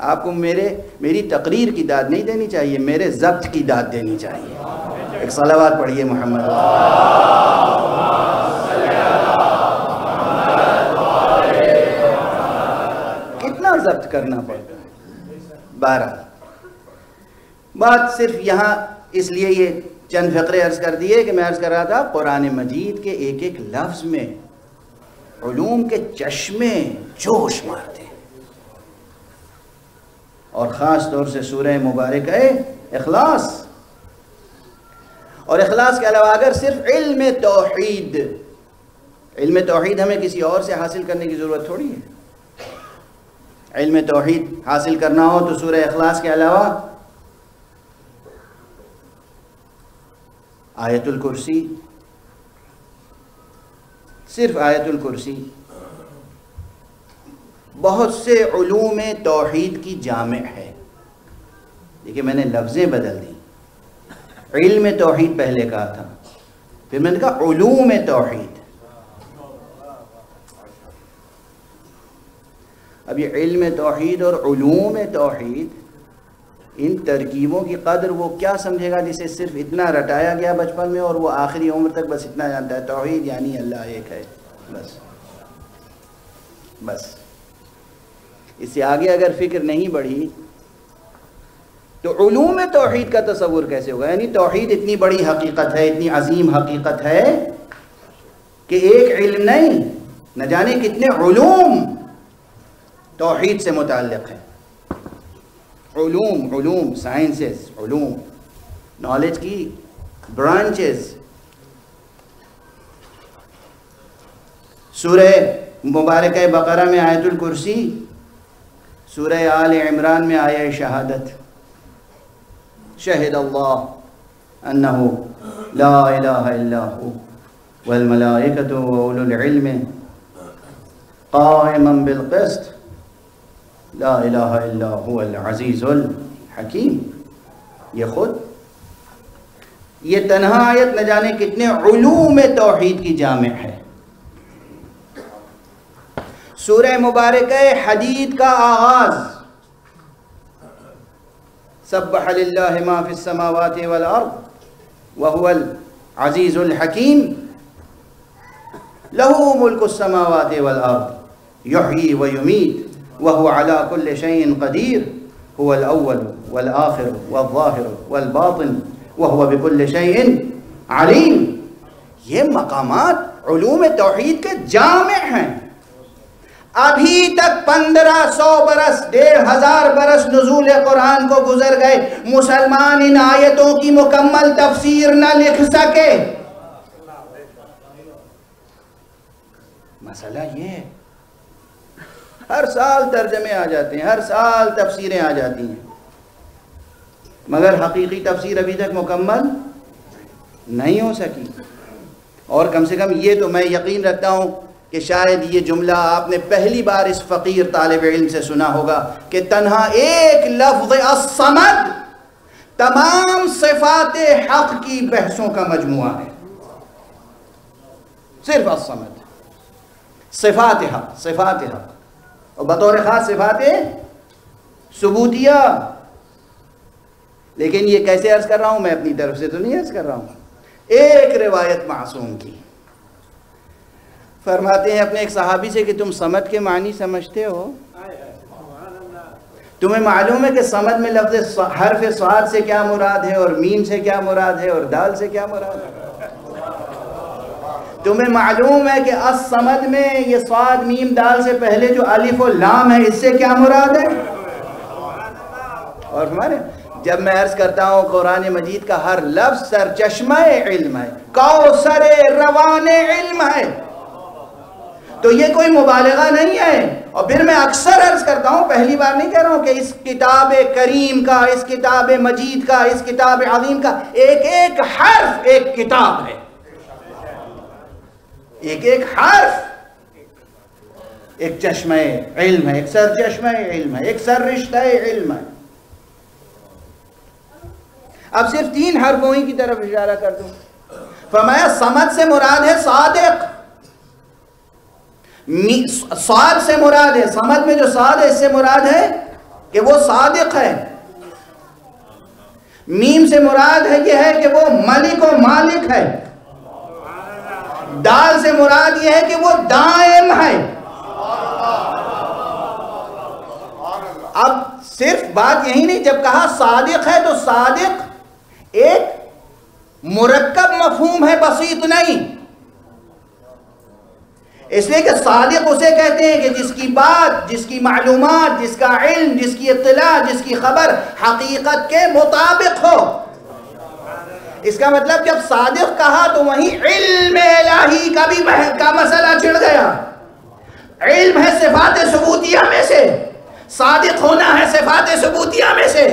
آپ کو میری تقریر کی داد نہیں دینی چاہیے، میرے ضبط کی داد دینی چاہیے. ایک صلوات پڑھیے محمد. کتنا ضبط کرنا پڑتا ہے. 12 بات صرف یہاں اس لیے یہ چند فقرے عرض کر دیے کہ میں عرض کر رہا تھا قرآن مجید کے ایک ایک لفظ میں علوم کے چشمے جوش مارتے ہیں. اور خاص طور سے سورہ مبارک ہے اخلاص. اور اخلاص کے علاوہ اگر صرف علم توحید ہمیں کسی اور سے حاصل کرنے کی ضرورت تھوڑی ہے. علم توحید حاصل کرنا ہو تو سورہ اخلاص کے علاوہ آیت الکرسی، صرف آیت الکرسی بہت سے علوم توحید کی جامع ہے. دیکھیں میں نے لفظیں بدل دی. علم توحید پہلے کہا تھا، پھر میں نے کہا علوم توحید. اب یہ علم توحید اور علوم توحید، ان ترکیبوں کی قدر وہ کیا سمجھے گا جسے صرف اتنا رٹایا گیا بچپن میں اور وہ آخری عمر تک بس اتنا جانتا ہے توحید یعنی اللہ ایک ہے. بس اس سے آگے اگر فکر نہیں بڑھی تو علوم توحید کا تصور کیسے ہوگا. یعنی توحید اتنی بڑی حقیقت ہے، اتنی عظیم حقیقت ہے کہ ایک علم نہیں، نہ جانے کتنے علوم توحید سے متعلق ہیں. علوم سائنسز، علوم نالج کی برانچز. سورہ مبارکہ بقرہ میں آیت الکرسی، سورہ آل عمران میں آیہ شہادت. شہد اللہ انہو لا الہ الا ہو والملائکۃ واولو العلم قائما بالقسط لا الہ الا هو العزیز الحکیم. یہ خود یہ تنہا آیت نہ جانے کتنے علوم توحید کی جامع ہے. سورہ مبارکہ حدید کا آغاز سبح للہ ما فی السماوات والارض وهو العزیز الحکیم لہ ملک السماوات والارض یحیی ویمیت وهو على كل شيء قدیر هو الاول والآخر والظاہر والباطن وهو بكل شيء علیم. یہ مقامات علوم توحید کے جامع ہیں. ابھی تک 1500 برس 1500 برس نزول قرآن کو گزر گئے، مسلمان ان آیتوں کی مکمل تفسیر نہ لکھ سکے. مسئلہ یہ ہے ہر سال ترجمے آ جاتے ہیں، ہر سال تفسیریں آ جاتی ہیں، مگر حقیقی تفسیر ابھی تک مکمل نہیں ہو سکی. اور کم سے کم یہ تو میں یقین رکھتا ہوں کہ شاید یہ جملہ آپ نے پہلی بار اس فقیر طالب علم سے سنا ہوگا کہ تنہا ایک لفظ الصمد تمام صفات حق کی بحثوں کا مجموعہ ہے. صرف الصمد، صفات حق، صفات حق، اور بطور خاص صفات ثبوتیہ. لیکن یہ کیسے عرض کر رہا ہوں؟ میں اپنی طرف سے تو نہیں عرض کر رہا ہوں. ایک روایت معصوم کی فرماتے ہیں اپنے ایک صحابی سے کہ تم صمد کے معنی سمجھتے ہو؟ تمہیں معلوم ہے کہ صمد میں لفظ حرف صاد سے کیا مراد ہے اور میم سے کیا مراد ہے اور دال سے کیا مراد ہے؟ تمہیں معلوم ہے کہ الصمد میں یہ صاد میم دال سے پہلے جو الف و لام ہے اس سے کیا مراد ہے؟ اور ہمارے جب میں عرض کرتا ہوں قرآن مجید کا ہر لفظ سرچشمہ علم ہے، کوثر روان علم ہے، تو یہ کوئی مبالغہ نہیں ہے. اور پھر میں اکثر عرض کرتا ہوں، پہلی بار نہیں کہہ رہا ہوں، کہ اس کتاب کریم کا، اس کتاب مجید کا، اس کتاب عظیم کا ایک ایک حرف ایک کتاب ہے. ایک ایک حرف ایک چشمہ علم ہے، ایک سر چشمہ علم ہے، ایک سر رشتہ علم ہے. اب صرف 3 حرفوں ہی کی طرف اشارہ کر دوں. فرمایا صمد سے مراد ہے صادق، صاد سے مراد ہے، صمد میں جو صاد ہے اس سے مراد ہے کہ وہ صادق ہے. میم سے مراد ہے یہ ہے کہ وہ ملک و مالک ہے. دال سے مراد یہ ہے کہ وہ دائم ہے. اب صرف بات یہی نہیں، جب کہا صادق ہے تو صادق ایک مرکب مفہوم ہے، بسیط نہیں. اس لیے کہ صادق اسے کہتے ہیں کہ جس کی بات، جس کی معلومات، جس کا علم، جس کی اطلاع، جس کی خبر حقیقت کے مطابق ہو. اس کا مطلب جب صادق کہا تو وہیں علم الہی کا بھی کا مسئلہ چھڑ گیا. علم ہے صفات ثبوتیہ میں سے، صادق ہونا ہے صفات ثبوتیہ میں سے،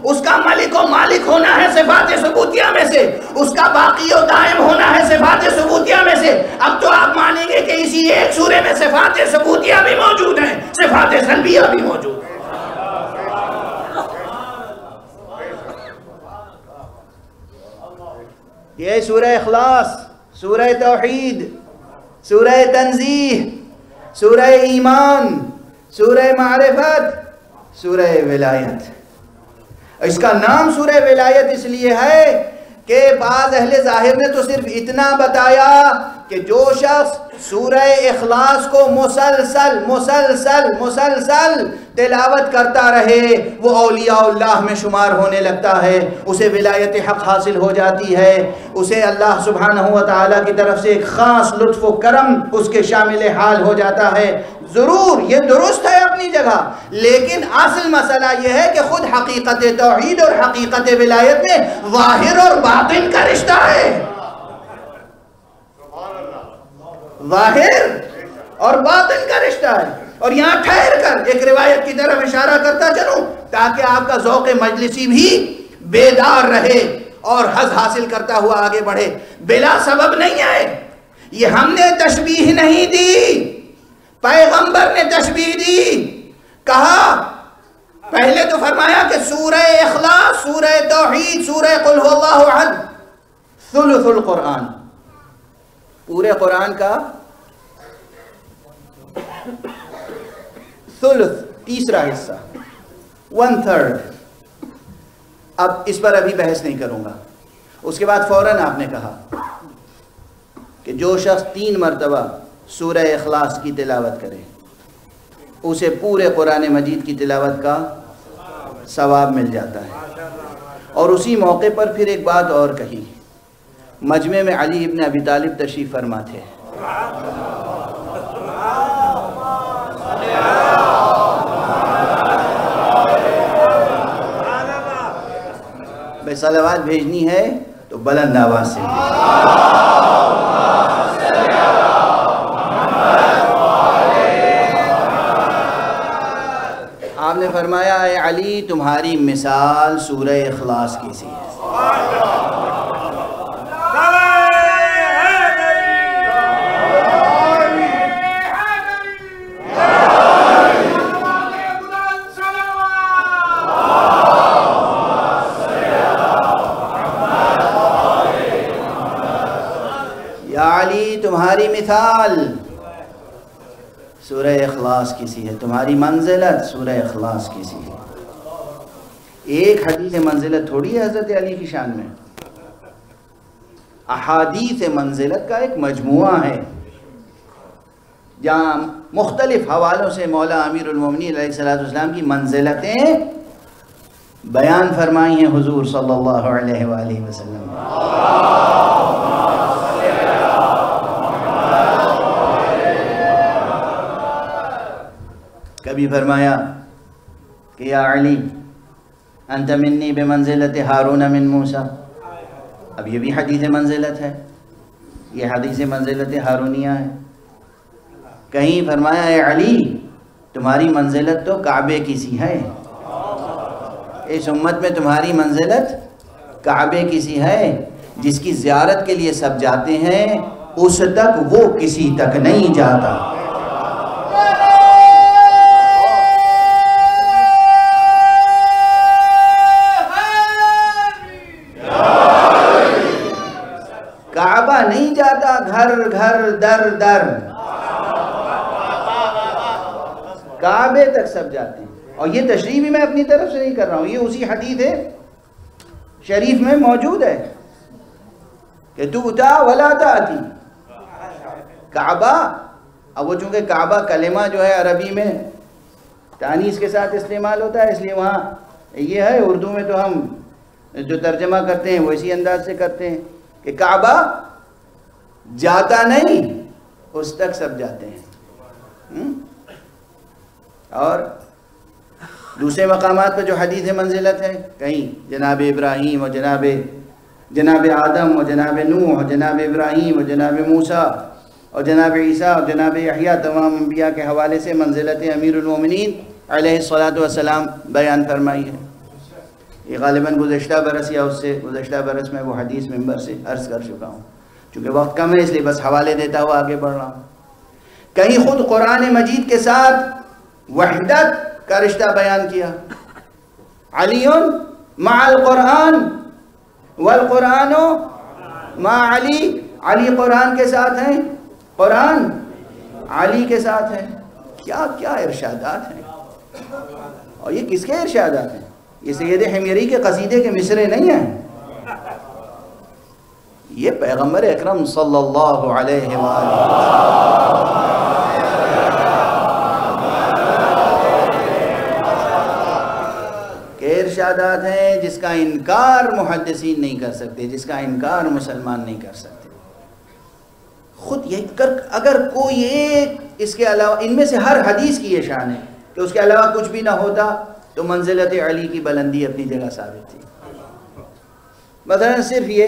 اس کا ملک و مالک ہونا ہے صفات ثبوتیہ میں سے، اس کا باقی و دائم ہونا ہے صفات ثبوتیہ میں سے. اب تو آپ مانیں گے کہ اسی ایک سورے میں صفات ثبوتیہ بھی موجود ہیں، صفات سلبیہ بھی موجود ہیں. یہ سورہ اخلاص، سورہ توحید، سورہ تنزیہ، سورہ ایمان، سورہ معرفت، سورہ ولایت. اس کا نام سورہ ولایت اس لیے ہے کہ بعض اہل ظاہر نے تو صرف اتنا بتایا کہ جو شخص سورہ اخلاص کو مسلسل مسلسل مسلسل تلاوت کرتا رہے وہ اولیاء اللہ میں شمار ہونے لگتا ہے، اسے ولایت حق حاصل ہو جاتی ہے، اسے اللہ سبحانہ و تعالیٰ کی طرف سے ایک خاص لطف و کرم اس کے شامل حال ہو جاتا ہے. ضرور یہ درست ہے اپنی جگہ، لیکن اصل مسئلہ یہ ہے کہ خود حقیقت توحید اور حقیقت ولایت میں ظاہر اور باطن کا رشتہ ہے. ظاہر اور باطن کا رشتہ ہے. اور یہاں ٹھہر کر ایک روایت کی طرف اشارہ کرتا چلوں تاکہ آپ کا ذوق مجلسی بھی بیدار رہے اور حظ حاصل کرتا ہوا آگے بڑھے، بلا سبب نہیں ہے. یہ ہم نے تشبیہ نہیں دی، پیغمبر نے تشبیہ دی. کہا پہلے تو فرمایا کہ سورہ اخلاص، سورہ توحید، سورہ قل هو اللہ احد ثلث القرآن، پورے قرآن کا ثلث، تیسرا حصہ، 1/3. اب اس پر ابھی بحث نہیں کروں گا. اس کے بعد فوراً آپ نے کہا کہ جو شخص 3 مرتبہ سورہ اخلاص کی تلاوت کرے اسے پورے قرآن مجید کی تلاوت کا ثواب مل جاتا ہے. اور اسی موقع پر پھر ایک بات اور کہی. مجمع میں علی ابن ابی طالب تشریف فرما تھے. بھائی صلوات بھیجنی ہے تو بلند آواز سے آپ نے فرمایا اے علی تمہاری مثال سورہ اخلاص کی سی ہے. یا علی تمہاری مثال سورہ اخلاص کی سی ہے، تمہاری منزلت سورہ اخلاص کی سی ہے. ایک حدیث منزلت تھوڑی ہے حضرت علی کی شان میں، احادیث منزلت کا ایک مجموعہ ہے جہاں مختلف حوالوں سے مولا امیر المومنین علیہ السلام کی منزلتیں بیان فرمائی ہیں حضور صلی اللہ علیہ وآلہ وسلم. کبھی فرمایا کہ یا علی انت منی بمنزلت ہارون من موسیٰ. اب یہ بھی حدیث منزلت ہے، یہ حدیث منزلت ہارونیہ ہے. کہیں فرمایا اے علی تمہاری منزلت تو کعبے کی سی ہے، اس امت میں تمہاری منزلت کعبے کی سی ہے. جس کی زیارت کے لیے سب جاتے ہیں اس تک وہ کسی تک نہیں جاتا. کعبہ نہیں جاتا، گھر گھر در در، کعبے تک سب جاتے ہیں. اور یہ تشریح بھی میں اپنی طرف سے نہیں کر رہا ہوں، یہ اسی حدیث شریف میں موجود ہے کہ تُؤْتَى وَلَا تَأْتِي. کعبہ، اب وہ چونکہ کعبہ کلمہ جو ہے عربی میں تانیث کے ساتھ استعمال ہوتا ہے، اس لیے وہاں یہ ہے. اردو میں تو ہم جو ترجمہ کرتے ہیں وہ اسی انداز سے کرتے ہیں کہ کعبہ جاتا نہیں، اس تک سب جاتے ہیں. اور دوسرے مقامات پر جو حدیث منزلت ہے، کہیں جناب ابراہیم اور جناب آدم اور جناب نوح اور جناب ابراہیم اور جناب موسیٰ اور جناب عیسیٰ اور جناب یحییٰ، تمام انبیاء کے حوالے سے منزلت امیر المومنین علیہ السلام بیان فرمائی ہے. یہ غالباً گزشتہ برس یا اس سے گزشتہ برس میں وہ حدیث ممبر سے عرض کر چکا ہوں. چونکہ وقت کم ہے اس لیے بس حوالے دیتا ہوا آگے بڑھ رہا ہوں. کہیں خود قرآن مجید کے ساتھ وحدت کا رشتہ بیان کیا. علی مع القرآن والقرآن مع علی. علی قرآن کے ساتھ ہیں، قرآن علی کے ساتھ ہے. کیا کیا ارشادات ہیں. اور یہ کس کے ارشادات ہیں؟ یہ سید حمیری کے قصیدے کے مصرے نہیں ہیں، یہ پیغمبر اکرم صلی اللہ علیہ وآلہ کے ارشادات ہیں جس کا انکار محدثین نہیں کر سکتے، جس کا انکار مسلمان نہیں کر سکتے. خود یہ اگر کوئی ایک اس کے علاوہ، ان میں سے ہر حدیث کی یہ شان ہے کہ اس کے علاوہ کچھ بھی نہ ہوتا تو منزلت علی کی بلندی اپنی جگہ ثابت تھی. مثلا صرف یہ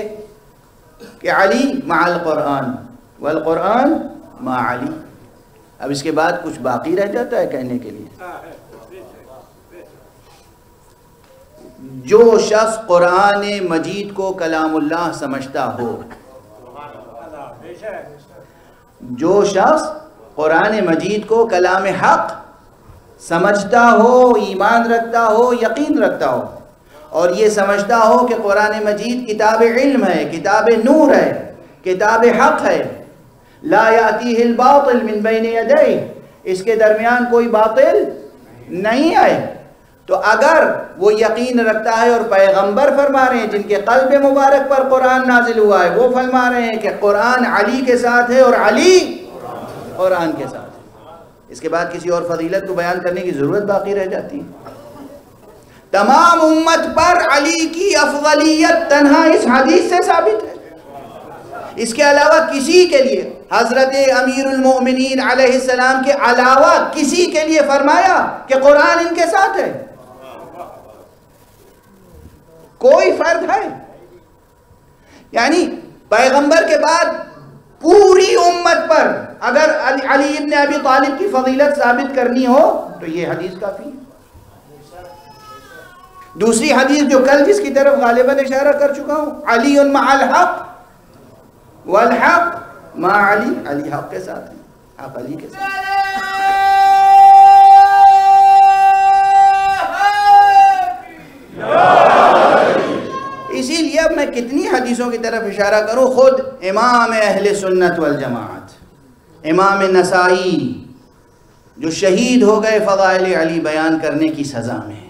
کہ علی مع القرآن والقرآن مع علی. اب اس کے بعد کچھ باقی رہ جاتا ہے کہنے کے لیے. جو شخص قرآن مجید کو کلام اللہ سمجھتا ہو، جو شخص قرآن مجید کو کلام حق سمجھتا ہو، ایمان رکھتا ہو، یقین رکھتا ہو، اور یہ سمجھتا ہو کہ قرآن مجید کتاب علم ہے، کتاب نور ہے، کتاب حق ہے، لا یاتیہ الباطل من بین یدیہ، اس کے درمیان کوئی باطل نہیں ہے، تو اگر وہ یقین رکھتا ہے، اور پیغمبر فرما رہے ہیں جن کے قلب مبارک پر قرآن نازل ہوا ہے، وہ فرما رہے ہیں کہ قرآن علی کے ساتھ ہے اور علی قرآن کے ساتھ ہے، اس کے بعد کسی اور فضیلت کو بیان کرنے کی ضرورت باقی رہ جاتی ہے؟ تمام امت پر علی کی افضلیت تنہا اس حدیث سے ثابت ہے، اس کے علاوہ کسی کے لیے، حضرت امیر المؤمنین علیہ السلام کے علاوہ کسی کے لیے فرمایا کہ قرآن ان کے ساتھ ہے؟ کوئی فرد ہے؟ یعنی پیغمبر کے بعد پوری امت پر اگر علی ابن ابی طالب کی فضیلت ثابت کرنی ہو تو یہ حدیث کافی ہے۔ دوسری حدیث جو کل جس کی طرف غالباً اشارہ کر چکا ہوں، علی مع الحق والحق مع علی، علی حق کے ساتھ ہے، حق علی کے ساتھ۔ اسی لیے اب میں کتنی حدیثوں کی طرف اشارہ کروں، خود امام اہل سنت والجماعت امام نسائی جو شہید ہو گئے فضائل علی بیان کرنے کی سزا میں،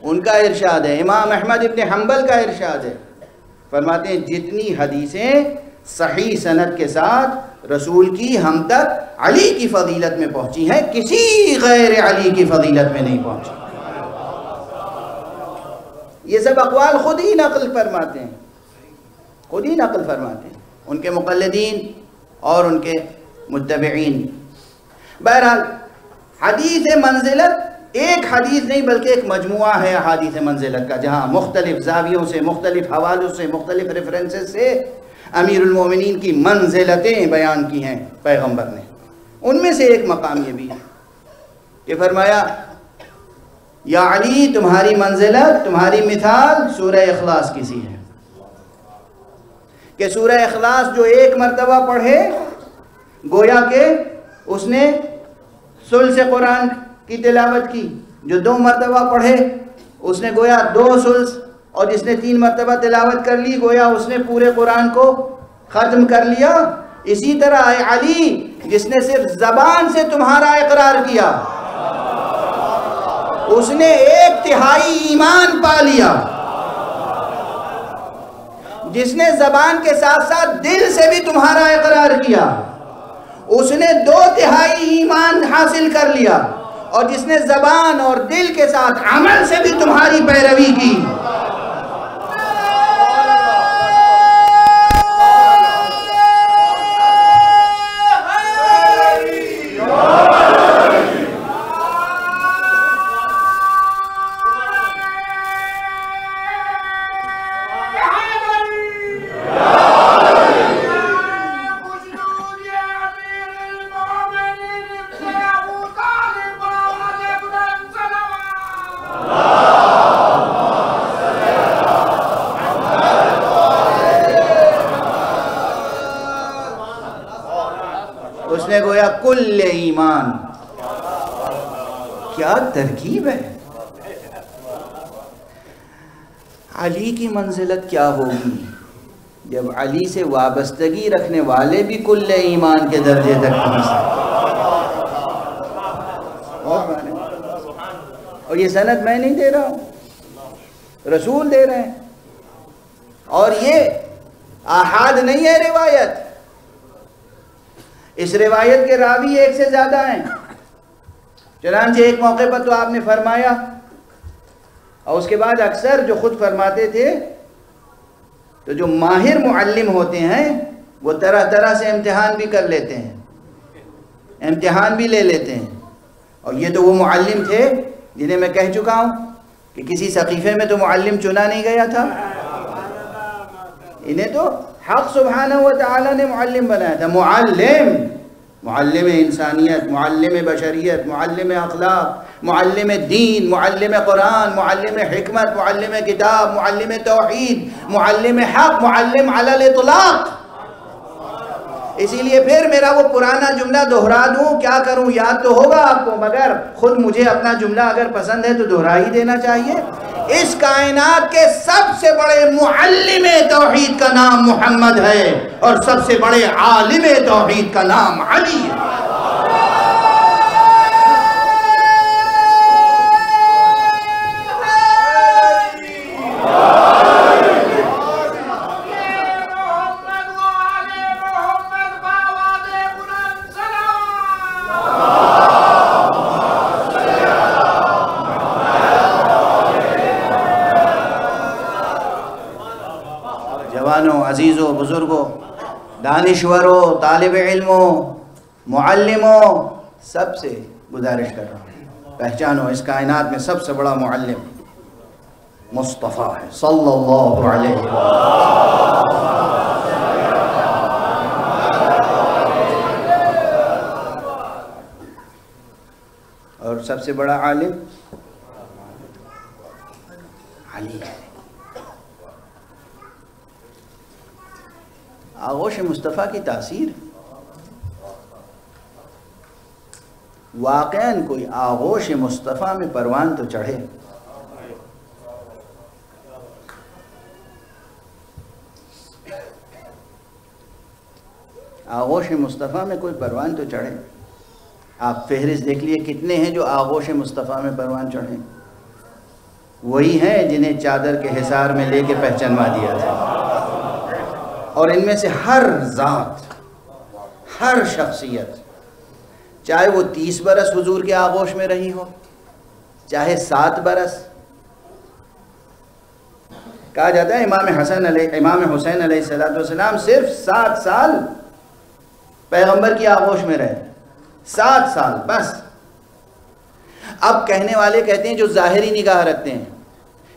ان کا ارشاد ہے، امام احمد ابن حنبل کا ارشاد ہے، فرماتے ہیں جتنی حدیثیں صحیح سند کے ساتھ رسول کی ہم تک علی کی فضیلت میں پہنچی ہیں، کسی غیر علی کی فضیلت میں نہیں پہنچی۔ یہ سب اقوال خود ہی نقل فرماتے ہیں، خود ہی نقل فرماتے ہیں ان کے مقلدین اور ان کے متبعین۔ بہرحال حدیث منزلت ایک حدیث نہیں بلکہ ایک مجموعہ ہے احادیث منزلت کا، جہاں مختلف زاویوں سے، مختلف حوالوں سے، مختلف ریفرنسز سے امیر المومنین کی منزلتیں بیان کی ہیں پیغمبر نے۔ ان میں سے ایک مقام یہ بھی ہے کہ فرمایا یا علی تمہاری منزلت، تمہاری مثال سورہ اخلاص کی سی ہے، کہ سورہ اخلاص جو ایک مرتبہ پڑھے گویا کہ اس نے ثلث قرآن کی تلاوت کی، جو 2 مرتبہ پڑھے اس نے گویا 2 ثلث، اور جس نے 3 مرتبہ تلاوت کر لی گویا اس نے پورے قرآن کو ختم کر لیا۔ اسی طرح اے علی جس نے صرف زبان سے تمہارا اقرار کیا اس نے 1/3 ایمان پا لیا، جس نے زبان کے ساتھ ساتھ دل سے بھی تمہارا اقرار کیا اس نے 2/3 ایمان حاصل کر لیا، اور جس نے زبان اور دل کے ساتھ عمل سے بھی تمہاری پیروی کی گویا کل ایمان۔ کیا ترکیب ہے! علی کی منزلت کیا ہوگی جب علی سے وابستگی رکھنے والے بھی کل ایمان کے درجے تک پہنچے۔ اور یہ سند میں نہیں دے رہا ہوں، رسول دے رہے ہیں، اور یہ آحاد نہیں ہے روایت، اس روایت کے راوی ایک سے زیادہ ہیں۔ چنانچہ ایک موقع پر تو آپ نے فرمایا، اور اس کے بعد اکثر جو خود فرماتے تھے، تو جو ماہر معلم ہوتے ہیں وہ طرح طرح سے امتحان بھی کر لیتے ہیں، امتحان بھی لے لیتے ہیں، اور یہ تو وہ معلم تھے جنہیں میں کہہ چکا ہوں کہ کسی سقیفے میں تو معلم چنا نہیں گیا تھا، انہیں تو حق سبحانہ و تعالی نے معلم بنایا تھا۔ معلم معلم انسانیت، معلم بشریت، معلم اخلاق، معلم دین، معلم قرآن، معلم حکمت، معلم کتاب، معلم توحید، معلم حق، معلم علی الاطلاق۔ اسی لیے پھر میرا وہ پرانا جملہ دہرا دوں، کیا کروں، یاد تو ہوگا آپ کو، مگر خود مجھے اپنا جملہ اگر پسند ہے تو دہرا ہی دینا چاہیے۔ اس کائنات کے سب سے بڑے معلم توحید کا نام محمد ہے، اور سب سے بڑے عالم توحید کا نام علی ہے۔ جوانوں، عزیزوں، بزرگوں، دانشوروں، طالب علموں، معلموں، سب سے گزارش کر رہا ہوں، پہچانو اس کائنات میں سب سے بڑا معلم مصطفیٰ ہے صلی اللہ علیہ وسلم۔ اور سب سے بڑا عالم علی ہے۔ آغوش مصطفیٰ کی تاثیر، واقعاً کوئی آغوش مصطفیٰ میں پروان تو چڑھے۔ آغوش مصطفیٰ میں کوئی پروان تو چڑھے۔ آپ فہرست دیکھ لیے کتنے ہیں جو آغوش مصطفیٰ میں پروان چڑھے۔ وہی ہیں جنہیں چادر کے حصار میں لے کے پہچانوا دیا تھا، اور ان میں سے ہر ذات، ہر شخصیت، چاہے وہ 30 برس حضور کے آغوش میں رہی ہو، چاہے 7 برس۔ کہا جاتا ہے امام حسین علیہ السلام صرف 7 سال پیغمبر کی آغوش میں رہے، 7 سال بس۔ اب کہنے والے کہتے ہیں جو ظاہری نگاہ رکھتے ہیں،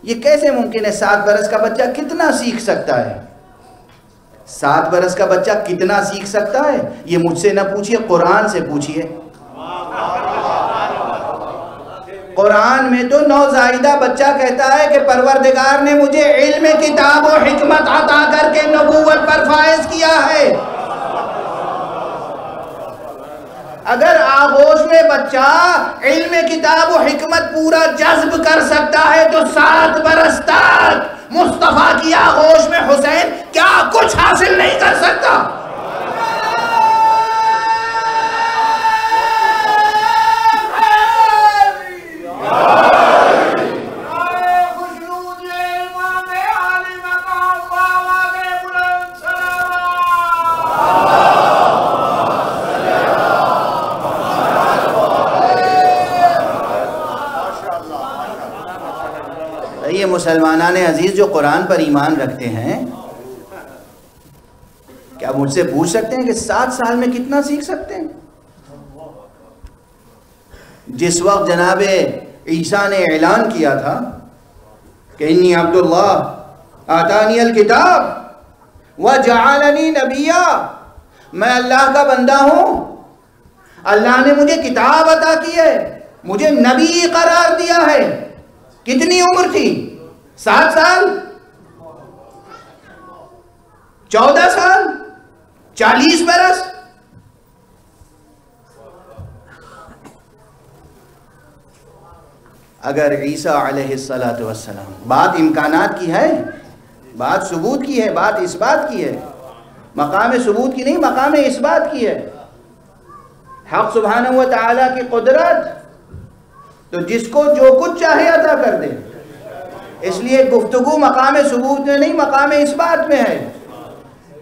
یہ کیسے ممکن ہے؟ 7 برس کا بچہ کتنا سیکھ سکتا ہے؟ 7 برس کا بچہ کتنا سیکھ سکتا ہے؟ یہ مجھ سے نہ پوچھئے، قرآن سے پوچھئے۔ قرآن میں تو نوزائیدہ بچہ کہتا ہے کہ پروردگار نے مجھے علم کتاب و حکمت عطا کر کے نبوت پر فائز کیا ہے۔ اگر آغوش میں بچہ علم کتاب و حکمت پورا جذب کر سکتا ہے تو 7 برس تک مصطفیٰ کی آغوش میں حسین کیا کچھ حاصل نہیں کر سکتا؟ یہ مسلمانان عزیز جو قرآن پر ایمان رکھتے ہیں، کیا مجھ سے پوچھ سکتے ہیں کہ 7 سال میں کتنا سیکھ سکتے ہیں؟ جس وقت جناب عیسیٰ نے اعلان کیا تھا کہ انی عبداللہ آتانی الکتاب وجعلنی نبیا، میں اللہ کا بندہ ہوں، اللہ نے مجھے کتاب عطا کی ہے، مجھے نبی قرار دیا ہے۔ کتنی عمر تھی؟ 7 سال، 14 سال، 40 برس۔ اگر عیسیٰ علیہ السلام، بات امکانات کی ہے، بات ثبوت کی ہے، بات اس بات کی ہے، مقام ثبوت کی نہیں، مقام اس بات کی ہے۔ حق سبحانہ و تعالیٰ کی قدرت تو جس کو جو کچھ چاہے عطا کر دے، اس لیے گفتگو مقام ثبوت میں نہیں، مقام اس بات میں ہے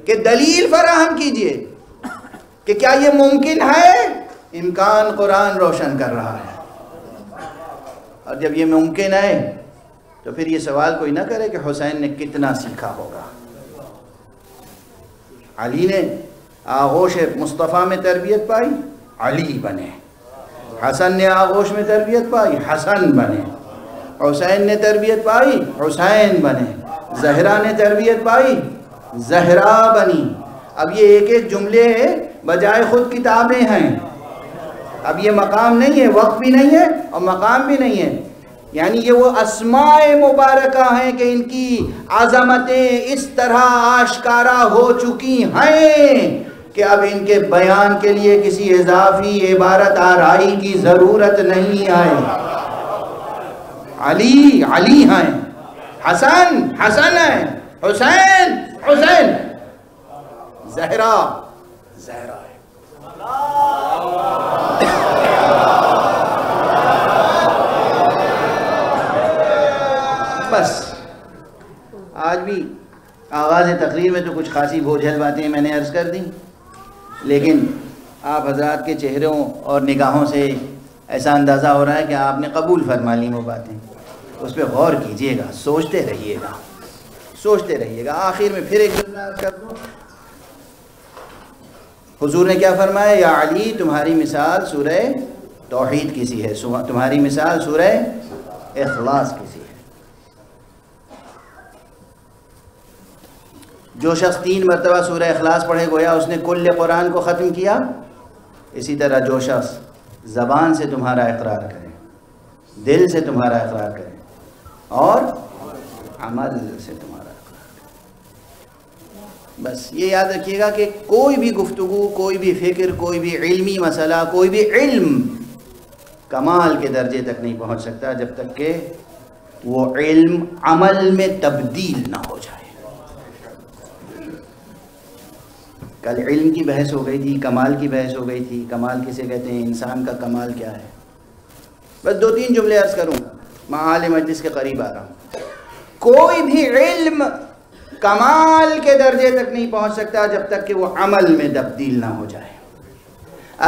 کہ دلیل فراہم کیجئے کہ کیا یہ ممکن ہے؟ امکان قرآن روشن کر رہا ہے۔ اور جب یہ ممکن ہے تو پھر یہ سوال کوئی نہ کرے کہ حسین نے کتنا سیکھا ہوگا۔ علی نے آغوش مصطفیٰ میں تربیت پائی، علی بنے۔ حسن نے آغوش میں تربیت پائی، حسن بنے۔ حسین نے تربیت پائی، حسین بنے۔ زہرا نے تربیت پائی، زہرا بنی۔ اب یہ ایک ایک جملے بجائے خود کتابیں ہیں۔ اب یہ مقام نہیں ہے، وقت بھی نہیں ہے اور مقام بھی نہیں ہے، یعنی یہ وہ اسماء مبارکہ ہیں کہ ان کی عظمتیں اس طرح آشکارا ہو چکی ہیں کہ اب ان کے بیان کے لیے کسی اضافی عبارت آرائی کی ضرورت نہیں ہے۔ علی علی ہیں، حسن حسن ہیں، حسین حسین، زہرا زہرا ہے۔ بس آج بھی آغاز تقریر میں تو کچھ خاصی بوجھل باتیں میں نے عرض کر دیں، لیکن آپ حضرات کے چہروں اور نگاہوں سے ایسا اندازہ ہو رہا ہے کہ آپ نے قبول فرما لی وہ باتیں۔ اس پہ غور کیجئے گا، سوچتے رہیے گا، سوچتے رہیے گا۔ آخر میں پھر ایک جملہ عرض کر دوں، حضور نے کیا فرمایا؟ یا علی تمہاری مثال سورہ توحید کی سی ہے، تمہاری مثال سورہ اخلاص کی سی ہے۔ جو شخص 3 مرتبہ سورہ اخلاص پڑھے گویا اس نے کل قرآن کو ختم کیا۔ اسی طرح جو شخص زبان سے تمہارا اقرار کرے، دل سے تمہارا اقرار کرے اور عمل سے تمہارا اقرار کرے۔ بس یہ یاد رکھیے گا کہ کوئی بھی گفتگو، کوئی بھی فکر، کوئی بھی علمی مسئلہ، کوئی بھی علم کمال کے درجے تک نہیں پہنچ سکتا جب تک کہ وہ علم عمل میں تبدیل نہ ہو جائے۔ کل علم کی بحث ہو گئی تھی، کمال کی بحث ہو گئی تھی۔ کمال کسے کہتے ہیں؟ انسان کا کمال کیا ہے؟ بس 2-3 جملے عرض کروں گا، میں اعلی مجلس کے قریب آ رہا ہوں۔ کوئی بھی علم کمال کے درجے تک نہیں پہنچ سکتا جب تک کہ وہ عمل میں تبدیل نہ ہو جائے۔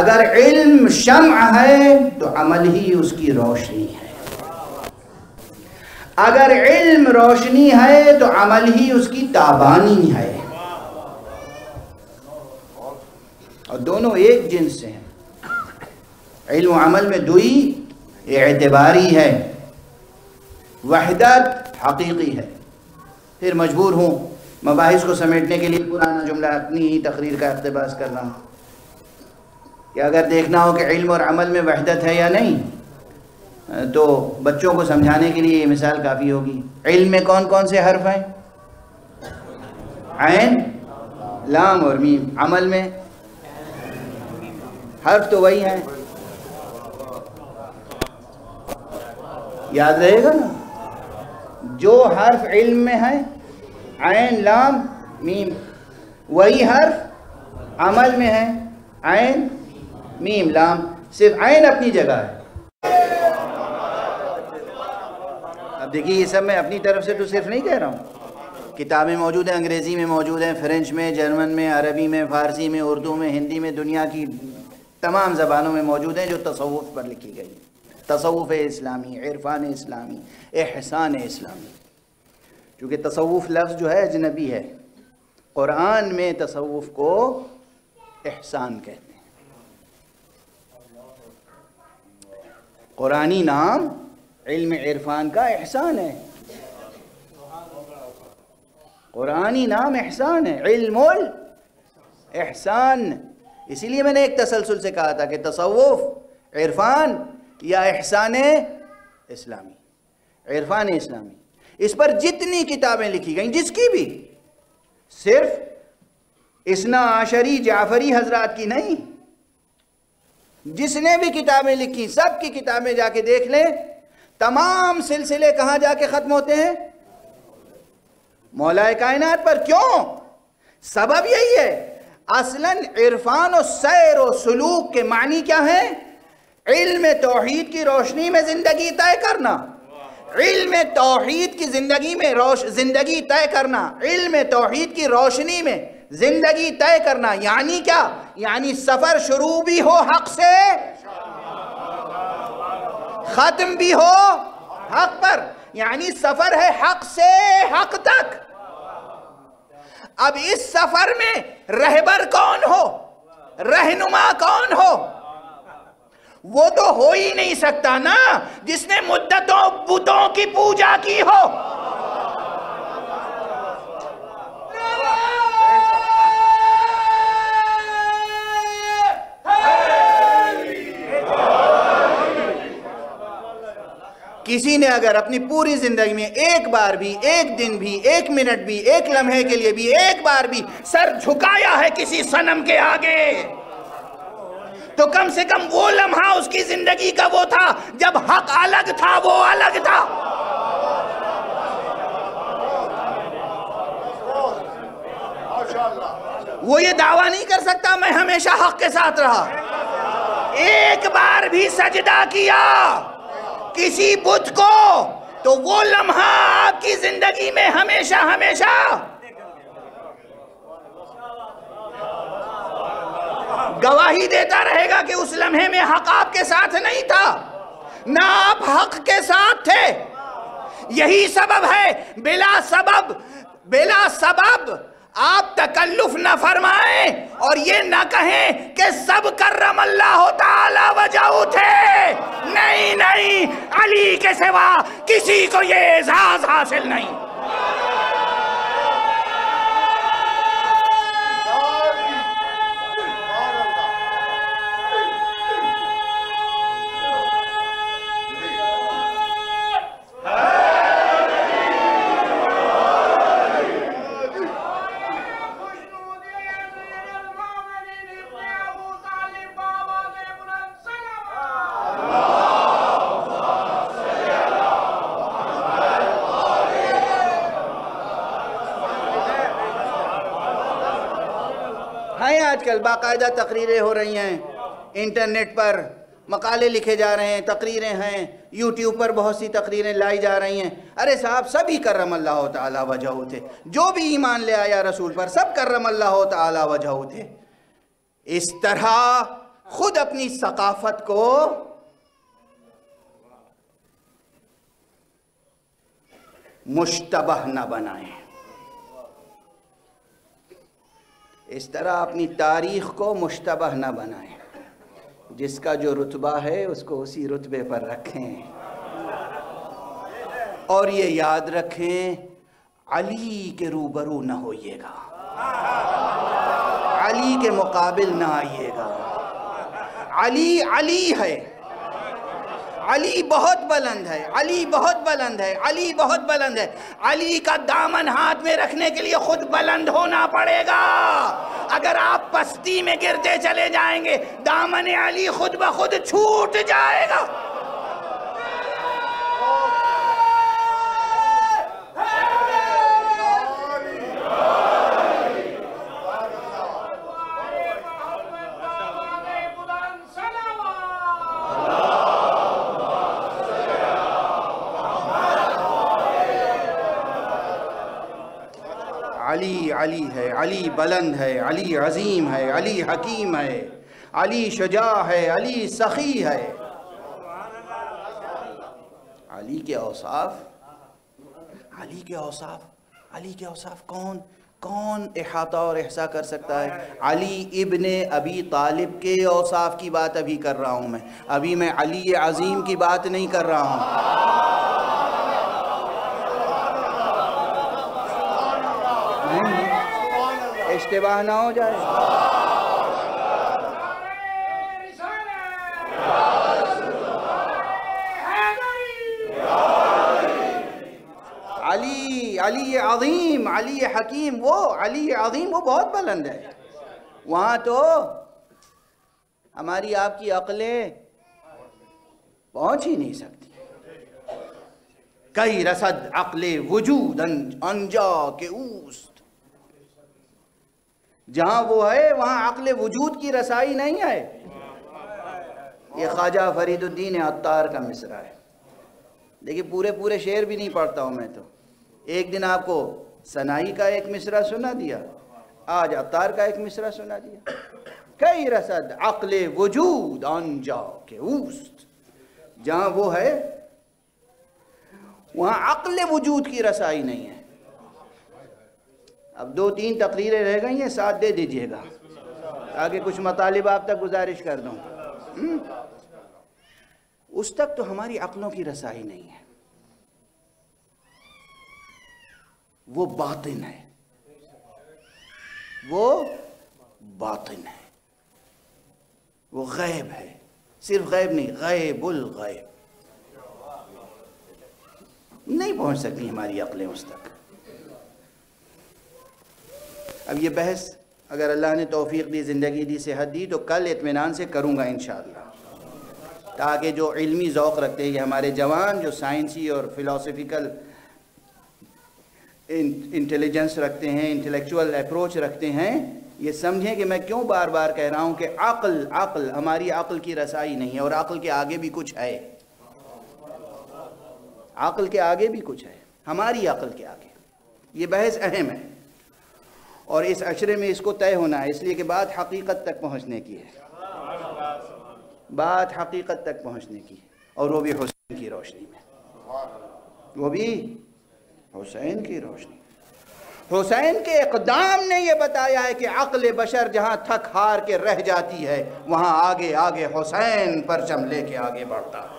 اگر علم شمع ہے تو عمل ہی اس کی روشنی ہے، اگر علم روشنی ہے تو عمل ہی اس کی تابانی ہے، اور دونوں ایک جنس سے ہیں۔ علم و عمل میں دوئی اعتباری ہے، وحدت حقیقی ہے۔ پھر مجبور ہوں مباحث کو سمیٹنے کے لیے پرانا جملہ اپنی ہی تقریر کا اقتباس کرنا کہ اگر دیکھنا ہو کہ علم اور عمل میں وحدت ہے یا نہیں تو بچوں کو سمجھانے کے لیے یہ مثال کافی ہوگی۔ علم میں کون کون سے حرف ہیں؟ عین، لام اور میم۔ عمل میں حرف تو وہی ہیں، یاد رہے گا نا، جو حرف علم میں ہے عین لام میم، وہی حرف عمل میں ہے عین میم لام، صرف عین اپنی جگہ ہے۔ اب دیکھیے یہ سب میں اپنی طرف سے تو صرف نہیں کہہ رہا ہوں، کتابیں موجود ہیں، انگریزی میں موجود ہیں، فرینچ میں، جرمن میں، عربی میں، فارسی میں، اردو میں، ہندی میں، دنیا کی تمام زبانوں میں موجود ہیں جو تصوف پر لکھی گئی، تصوف اسلامی، عرفان اسلامی، احسان اسلامی۔ کیونکہ تصوف لفظ جو ہے اجنبی ہے، قرآن میں تصوف کو احسان کہتے ہیں۔ قرآنی نام علم عرفان کا احسان ہے، قرآنی نام احسان ہے، علم الاحسان۔ اسی لیے میں نے ایک تسلسل سے کہا تھا کہ تصوف، عرفان یا احسان اسلامی، عرفان اسلامی۔ اس پر جتنی کتابیں لکھی گئیں، جس کی بھی، صرف اثنا عشری جعفری حضرات کی نہیں، جس نے بھی کتابیں لکھی سب کی کتابیں جا کے دیکھ لیں، تمام سلسلے کہاں جا کے ختم ہوتے ہیں؟ مولا کائنات پر۔ کیوں؟ سبب یہی ہے، اصلاً عرفان و سیر و سلوک کے معنی کیا ہیں؟ علم توحید کی روشنی میں زندگی طے کرنا، علم توحید کی زندگی طے کرنا، علم توحید کی روشنی میں زندگی طے کرنا۔ یعنی کیا؟ یعنی سفر شروع بھی ہو حق سے، ختم بھی ہو حق پر، یعنی سفر ہے حق سے حق تک۔ اب اس سفر میں رہبر کون ہو، رہنما کون ہو؟ وہ تو ہو ہی نہیں سکتا نا جس نے مدتوں بتوں کی پوجا کی ہو۔ کسی نے اگر اپنی پوری زندگی میں ایک بار بھی، ایک دن بھی، ایک منٹ بھی، ایک لمحے کے لیے بھی، ایک بار بھی سر جھکایا ہے کسی صنم کے آگے، تو کم سے کم وہ لمحہ اس کی زندگی کا وہ تھا جب حق الگ تھا، وہ الگ تھا۔ وہ یہ دعویٰ نہیں کر سکتا میں ہمیشہ حق کے ساتھ رہا۔ ایک بار بھی سجدہ کیا کسی بت کو تو وہ لمحہ آپ کی زندگی میں ہمیشہ ہمیشہ گواہی دیتا رہے گا کہ اس لمحے میں حق آپ کے ساتھ نہیں تھا، نہ آپ حق کے ساتھ تھے۔ یہی سبب ہے بلا سبب آپ تکلف نہ فرمائیں اور یہ نہ کہیں کہ سب کرم اللہ تعالی وجہہ تھے۔ نہیں، علی کے سوا کسی کو یہ اعزاز حاصل نہیں۔ آج کل باقاعدہ تقریریں ہو رہی ہیں، انٹرنیٹ پر مقالے لکھے جا رہے ہیں، تقریریں ہیں، یوٹیوب پر بہت سی تقریریں لائی جا رہی ہیں۔ ارے صاحب سبھی کرم اللہ تعالی وجہہ تھے، جو بھی ایمان لے آیا رسول پر سب کرم اللہ تعالی وجہہ تھے۔ اس طرح خود اپنی ثقافت کو مشتبہ نہ بنائیں، اس طرح اپنی تاریخ کو مشتبہ نہ بنائیں۔ جس کا جو رتبہ ہے اس کو اسی رتبے پر رکھیں، اور یہ یاد رکھیں علی کے روبرو نہ ہوئیے گا، علی کے مقابل نہ آئیے گا۔ علی ہے، علی بہت بلند ہے، علی بہت بلند ہے، علی بہت بلند ہے۔ علی کا دامن ہاتھ میں رکھنے کے لیے خود بلند ہونا پڑے گا۔ اگر آپ پستی میں گرتے چلے جائیں گے دامن علی خود بخود چھوٹ جائے گا۔ علی ہے، علی بلند ہے، علی عظیم ہے، علی حکیم ہے، علی شجاع ہے، علی سخی ہے۔ علی کے اوصاف کون احاطہ اور احصاء کر سکتا ہے؟ علی ابن ابی طالب کے اوصاف کی بات ابھی کر رہا ہوں میں، ابھی میں علی عظیم کی بات نہیں کر رہا ہوں۔ اشتباہ نہ ہو جائے۔ علی عظیم، علی حکیم، وہ علی عظیم وہ بہت بلند ہے۔ وہاں تو ہماری آپ کی عقلیں پہنچ ہی نہیں سکتی۔ کئی رسد عقل وجود انجا کے اوست، جہاں وہ ہے وہاں عقل وجود کی رسائی نہیں ہے۔ یہ خواجہ فرید الدین عطار کا مصرع ہے، دیکھیں پورے شعر بھی نہیں پڑھتا ہوں میں تو۔ ایک دن آپ کو ثنائی کا ایک مصرع سنا دیا، آج عطار کا ایک مصرع سنا دیا۔ کئی رسد عقل وجود انجا کے اوست، جہاں وہ ہے وہاں عقل وجود کی رسائی نہیں ہے۔ اب 2-3 تقریریں رہ گئی ہیں، ساتھ دے دیجئے گا تاکہ کچھ مطالب آپ تک گزارش کر دوں۔ اس تک تو ہماری عقلوں کی رسائی نہیں ہے۔ وہ باطن ہے، وہ باطن ہے، وہ غیب ہے، صرف غیب نہیں، غیب الغیب۔ نہیں پہنچ سکتی ہماری عقلیں اس تک۔ اب یہ بحث اگر اللہ نے توفیق دی، زندگی دی، صحت دی، تو کل اطمینان سے کروں گا انشاءاللہ، تاکہ جو علمی ذوق رکھتے ہیں، یہ ہمارے جوان جو سائنسی اور فلاسفیکل انٹیلیجنس رکھتے ہیں، انٹلیکچول اپروچ رکھتے ہیں، یہ سمجھیں کہ میں کیوں بار بار کہہ رہا ہوں کہ عقل ہماری عقل کی رسائی نہیں ہے، اور عقل کے آگے بھی کچھ ہے، عقل کے آگے بھی کچھ ہے، ہماری عقل کے آگے۔ یہ بحث اہم ہے، اور اس عشرے میں اس کو طے ہونا ہے، اس لیے کہ بات حقیقت تک پہنچنے کی ہے، بات حقیقت تک پہنچنے کی ہے، اور وہ بھی حسین کی روشنی میں، وہ بھی حسین کی روشنی۔ حسین کے اقدام نے یہ بتایا ہے کہ عقل بشر جہاں تھک ہار کے رہ جاتی ہے، وہاں آگے آگے حسین پرچم لے کے آگے بڑھتا ہے۔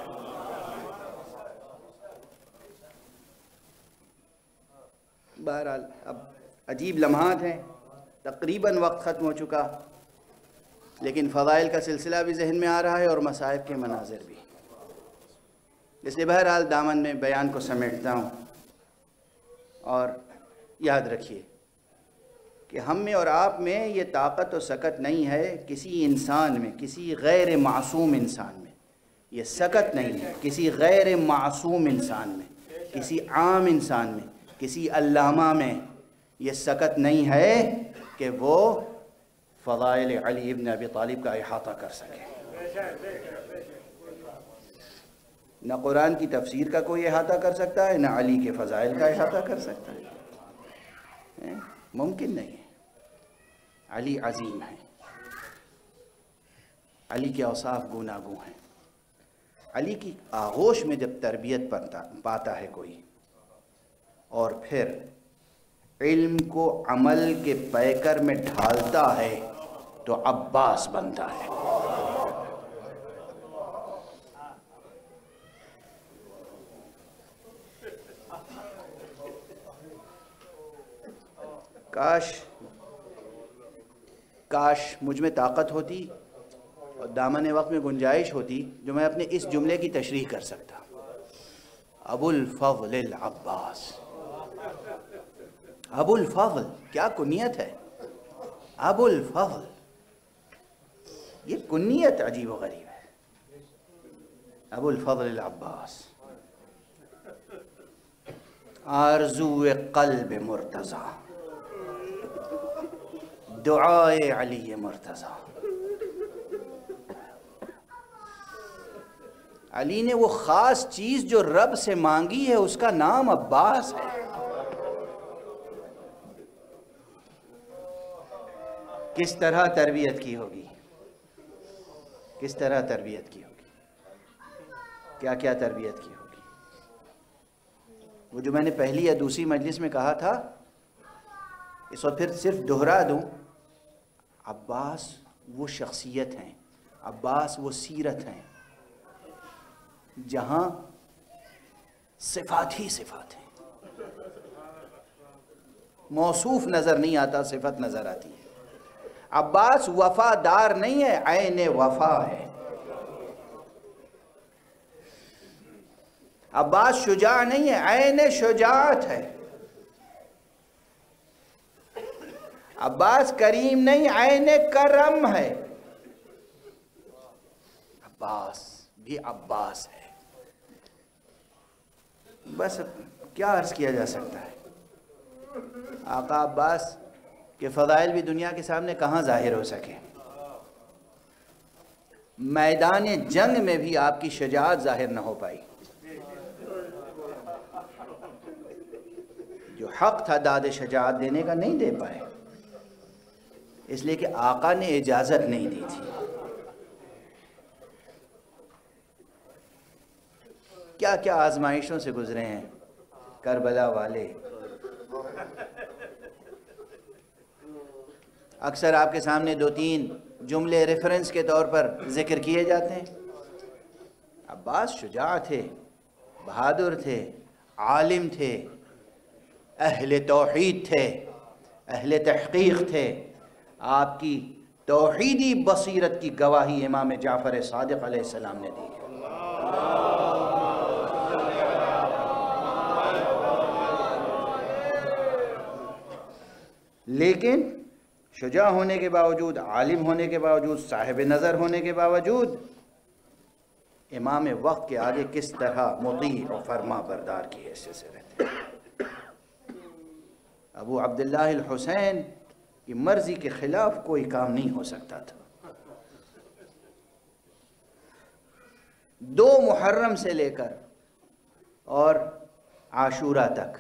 بہرحال اب عجیب لمحات ہیں، تقریباً وقت ختم ہو چکا، لیکن فضائل کا سلسلہ بھی ذہن میں آ رہا ہے اور مصائب کے مناظر بھی، اس لیے بہرحال دامن میں بیان کو سمیٹتا ہوں۔ اور یاد رکھیے کہ ہم میں اور آپ میں یہ طاقت و سکت نہیں ہے، کسی انسان میں، کسی غیر معصوم انسان میں یہ سکت نہیں ہے، کسی غیر معصوم انسان میں، کسی عام انسان میں، کسی علامہ میں یہ سکت نہیں ہے کہ وہ فضائل علی ابن ابی طالب کا احاطہ کر سکے۔ نہ قرآن کی تفسیر کا کوئی احاطہ کر سکتا ہے، نہ علی کے فضائل کا احاطہ کر سکتا ہے، ممکن نہیں ہے۔ علی عظیم ہے، علی کے اوصاف گوناگوں ہیں۔ علی کی آغوش میں جب تربیت پاتا ہے کوئی، اور پھر علم کو عمل کے پیکر میں ڈھالتا ہے، تو عباس بنتا ہے۔ کاش مجھ میں طاقت ہوتی اور دامن وقت میں گنجائش ہوتی جو میں اپنے اس جملے کی تشریح کر سکتا، ابو الفضل العباس۔ ابو الفضل کیا کنیت ہے، ابو الفضل، یہ کنیت عجیب و غریب ہے، ابو الفضل العباس، آرزو قلب مرتضی، دعائے علی مرتضی۔ علی نے وہ خاص چیز جو رب سے مانگی ہے، اس کا نام عباس ہے۔ کس طرح تربیت کی ہوگی، کس طرح تربیت کی ہوگی، کیا کیا تربیت کی ہوگی۔ وہ جو میں نے پہلی یا دوسری مجلس میں کہا تھا، اس وقت پھر صرف دہرا دوں، عباس وہ شخصیت ہیں، عباس وہ سیرت ہیں جہاں صفات ہی صفات ہیں، موصوف نظر نہیں آتا، صفت نظر آتی ہے۔ عباس وفادار نہیں ہے، عین وفا ہے۔ عباس شجاع نہیں ہے، عین شجاعت ہے۔ عباس کریم نہیں، عین کرم ہے۔ عباس بھی عباس ہے۔ بس کیا عرض کیا جا سکتا ہے، آقا عباس کہ فضائل بھی دنیا کے سامنے کہاں ظاہر ہو سکے۔ میدان جنگ میں بھی آپ کی شجاعت ظاہر نہ ہو پائی، جو حق تھا داد شجاعت دینے کا نہیں دے پائے، اس لیے کہ آقا نے اجازت نہیں دی تھی۔ کیا کیا آزمائشوں سے گزرے ہیں کربلا والے۔ اکثر آپ کے سامنے دو تین جملے ریفرنس کے طور پر ذکر کیے جاتے ہیں۔ عباس شجاع تھے، بہادر تھے، عالم تھے، اہل توحید تھے، اہل تحقیق تھے۔ آپ کی توحیدی بصیرت کی گواہی امام جعفر صادق علیہ السلام نے دی۔ لیکن شجاع ہونے کے باوجود، عالم ہونے کے باوجود، صاحب نظر ہونے کے باوجود امام وقت کے آگے کس طرح مطیع اور فرما بردار کی حیثیت سے رہتے ہیں۔ ابو عبداللہ الحسین کی مرضی کے خلاف کوئی کام نہیں ہو سکتا تھا۔ 2 محرم سے لے کر اور عاشورہ تک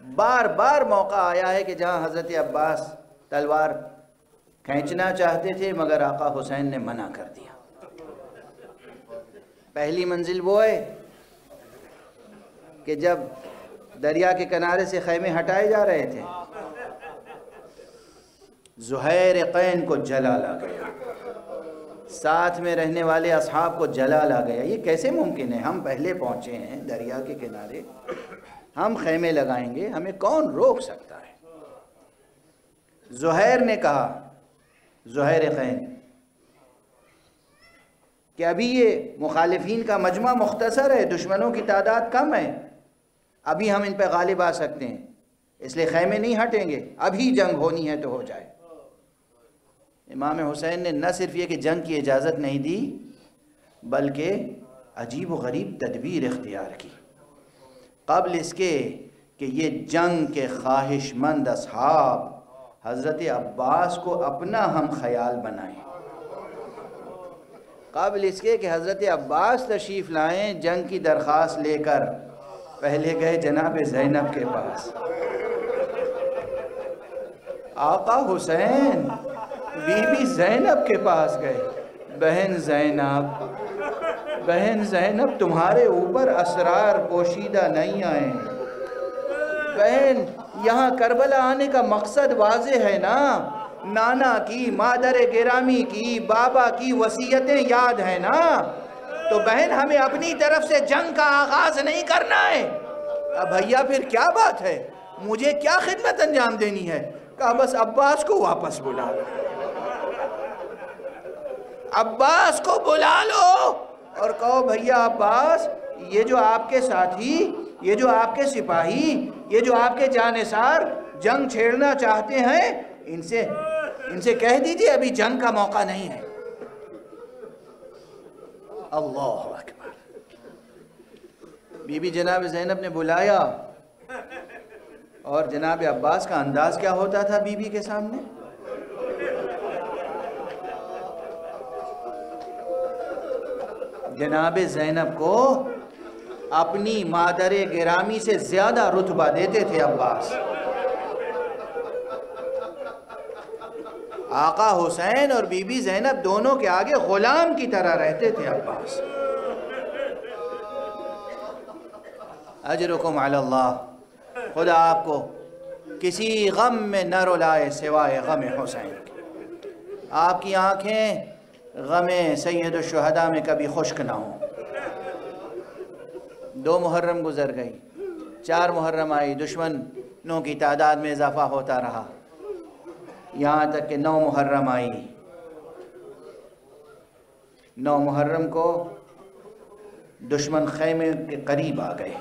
بار بار موقع آیا ہے کہ جہاں حضرت عباس تلوار کھینچنا چاہتے تھے مگر آقا حسین نے منع کر دیا۔ پہلی منزل وہ ہے کہ جب دریا کے کنارے سے خیمے ہٹائے جا رہے تھے، زہیر قین کو جلال آ گیا، ساتھ میں رہنے والے اصحاب کو جلال آ گیا۔ یہ کیسے ممکن ہے؟ ہم پہلے پہنچے ہیں دریا کے کنارے، ہم خیمے لگائیں گے، ہمیں کون روک سکتا ہے؟ زہیر نے کہا، زہیر قین، کہ ابھی یہ مخالفین کا مجمع مختصر ہے، دشمنوں کی تعداد کم ہے، ابھی ہم ان پہ غالب آ سکتے ہیں، اس لیے خیمے نہیں ہٹیں گے، ابھی جنگ ہونی ہے تو ہو جائے۔ امام حسین نے نہ صرف یہ کہ جنگ کی اجازت نہیں دی بلکہ عجیب و غریب تدبیر اختیار کی۔ قبل اس کے کہ یہ جنگ کے خواہش مند اصحاب حضرت عباس کو اپنا ہم خیال بنائیں، قبل اس کے کہ حضرت عباس تشریف لائیں، جنگ کی درخواست لے کر پہلے گئے جناب زینب کے پاس۔ آقا حسین بی بی زینب کے پاس گئے، بہن زینب تمہارے اوپر اسرار پوشیدہ نہیں آئے، بہن یہاں کربلا آنے کا مقصد واضح ہے نا، نانا کی، مادر گرامی کی، بابا کی وصیتیں یاد ہیں نا، تو بہن ہمیں اپنی طرف سے جنگ کا آغاز نہیں کرنا ہے۔ اب بھیا پھر کیا بات ہے، مجھے کیا خدمت انجام دینی ہے؟ کہا بس عباس کو واپس بلا لو، عباس کو بلا لو اور کہو بھیا عباس، یہ جو آپ کے ساتھی، یہ جو آپ کے سپاہی، یہ جو آپ کے جانثار جنگ چھیڑنا چاہتے ہیں، ان سے کہہ دیجئے ابھی جنگ کا موقع نہیں ہے۔ اللہ اکبر۔ بی بی جناب زینب نے بلایا، اور جناب عباس کا انداز کیا ہوتا تھا بی بی کے سامنے؟ جناب زینب کو اپنی مادر گرامی سے زیادہ رتبہ دیتے تھے عباس۔ آقا حسین اور بی بی زینب دونوں کے آگے غلام کی طرح رہتے تھے عباس۔ اجرکم علی اللہ، خدا آپ کو کسی غم میں نہ رلائے سوائے غم حسین کے، آپ کی آنکھیں غم سید الشہداء میں کبھی خشک نہ ہوں۔ 2 محرم گزر گئی، 4 محرم آئی، دشمنوں کی تعداد میں اضافہ ہوتا رہا، یہاں تک کہ 9 محرم آئی۔ 9 محرم کو دشمن خیمے کے قریب آ گئے